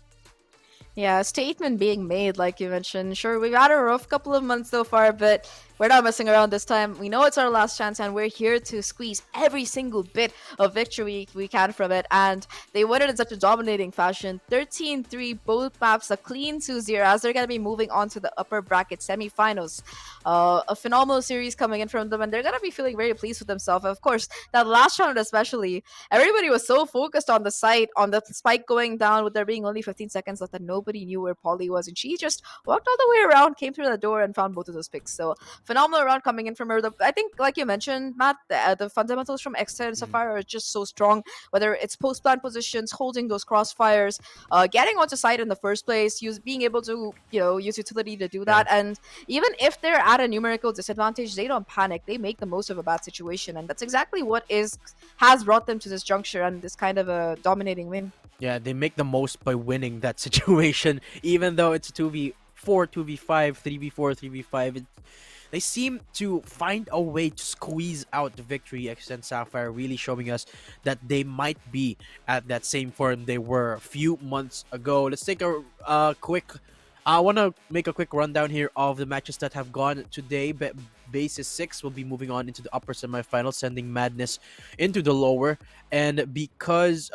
Yeah, a statement being made, like you mentioned. Sure, we've had a rough couple of months so far, but we're not messing around this time. We know it's our last chance, and we're here to squeeze every single bit of victory we can from it. And they won it in such a dominating fashion. 13-3, both maps, a clean 2-0, as they're going to be moving on to the upper bracket semifinals. A phenomenal series coming in from them, and they're going to be feeling very pleased with themselves. Of course, that last round especially, everybody was so focused on the site, on the spike going down with there being only 15 seconds left, that nobody knew where Polly was, and she just walked all the way around, came through the door, and found both of those picks. So phenomenal round coming in from her. I think, like you mentioned, Matt, the fundamentals from X10 and Sapphire are just so strong. Whether it's post-plant positions, holding those crossfires, getting onto site in the first place, being able to use utility to do that, and even if they're at a numerical disadvantage, they don't panic. They make the most of a bad situation, and that's exactly what has brought them to this juncture and this kind of a dominating win. Yeah, they make the most by winning that situation, even though it's 2v4, 2v5, 3v4, 3v5. They seem to find a way to squeeze out the victory. X10 Sapphire really showing us that they might be at that same form they were a few months ago. Let's take a quick... I want to make a quick rundown here of the matches that have gone today basis 6 will be moving on into the upper semifinals, sending Madness into the lower. And because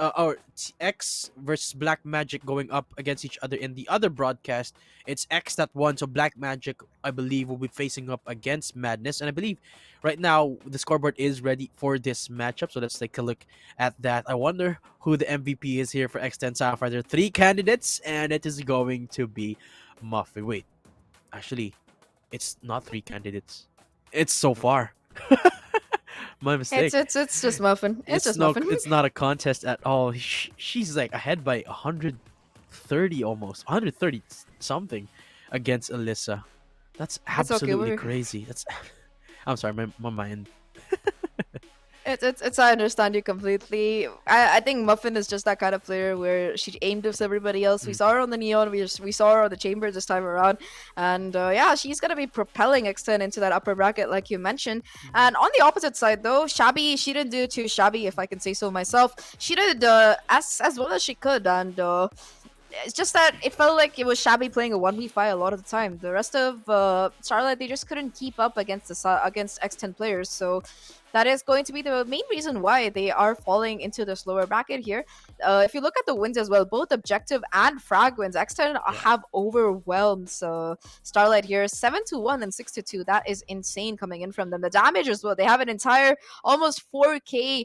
X versus Black Magic going up against each other in the other broadcast, it's X that won. So Black Magic, I believe, will be facing up against Madness. And I believe right now the scoreboard is ready for this matchup. So let's take a look at that. I wonder who the MVP is here for X10 Sapphire. There are 3 candidates, and it is going to be Muffin. Wait, actually, it's not 3 candidates. It's so far. My mistake. It's just Muffin. It's just Muffin. It's not a contest at all. She's like ahead by 130 almost, 130 something against Alyssa. That's It's okay. absolutely crazy. That's I'm sorry, my mind. It's I understand you completely. I think Muffin is just that kind of player where she aimed with everybody else. We saw her on the Neon. We saw her on the Chamber this time around, and yeah, she's gonna be propelling X10 into that upper bracket like you mentioned. And on the opposite side though, Shabby, she didn't do too shabby, if I can say so myself. She did as well as she could, and it's just that it felt like it was Shabby playing a 1v5 a lot of the time. The rest of Starlight, they just couldn't keep up against against X10 players. So that is going to be the main reason why they are falling into this lower bracket here. If you look at the wins as well, both objective and frag wins, X10 have overwhelmed Starlight here, 7-1 and 6-2. That is insane coming in from them. The damage as well, they have an entire almost 4k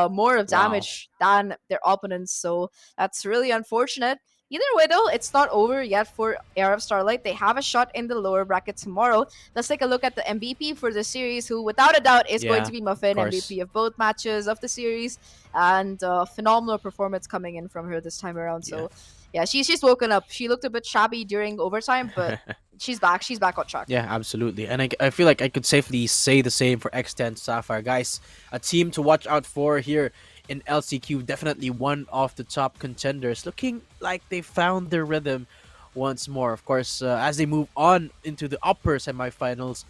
more of damage than their opponents. So that's really unfortunate. Either way, though, it's not over yet for ARF Starlight. They have a shot in the lower bracket tomorrow. Let's take a look at the MVP for the series, who, without a doubt, is going to be Muffin, MVP of both matches of the series, and phenomenal performance coming in from her this time around. So, yeah, she's woken up. She looked a bit shabby during overtime, but she's back. She's back on track. Yeah, absolutely. And I feel like I could safely say the same for X10 Sapphire. Guys, a team to watch out for here in LCQ, definitely one of the top contenders, looking like they found their rhythm once more. Of course, as they move on into the upper semifinals,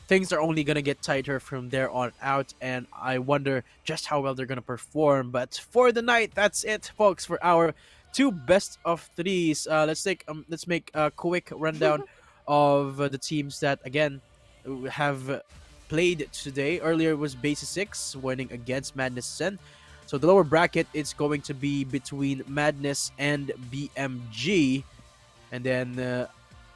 things are only going to get tighter from there on out, and I wonder just how well they're going to perform. But for the night, that's it, folks, for our 2 best of 3s. Let's make a quick rundown of the teams that, again, have played today. Earlier was Basis 6 winning against Madness Zen. So the lower bracket, it's going to be between Madness and BMG, and then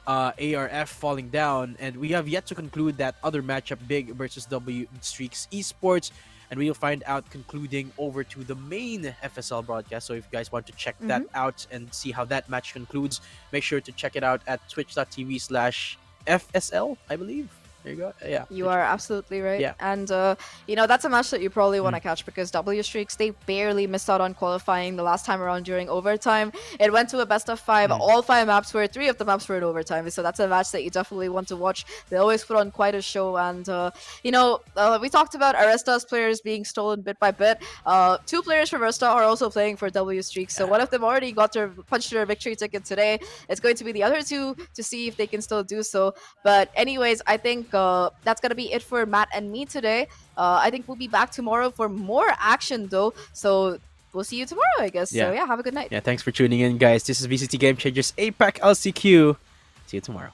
ARF falling down. And we have yet to conclude that other matchup, Big versus W Streaks Esports, and we'll find out concluding over to the main FSL broadcast. So if you guys want to check that out and see how that match concludes, make sure to check it out at twitch.tv/FSL, I believe. There you go. Yeah. You are absolutely right. Yeah. And, that's a match that you probably want to catch because W Streaks, they barely missed out on qualifying the last time around during overtime. It went to a best of 5. All 5 maps were, 3 of the maps were in overtime. So that's a match that you definitely want to watch. They always put on quite a show. And, we talked about Arresta's players being stolen bit by bit. 2 players from Arresta are also playing for W Streaks. So one of them already punched their victory ticket today. It's going to be the other 2 to see if they can still do so. But anyways, I think that's gonna be it for Matt and me today. I think we'll be back tomorrow for more action though, so we'll see you tomorrow, I guess. So yeah, have a good night. Yeah, thanks for tuning in, guys. This is VCT Game Changers APAC LCQ. See you tomorrow.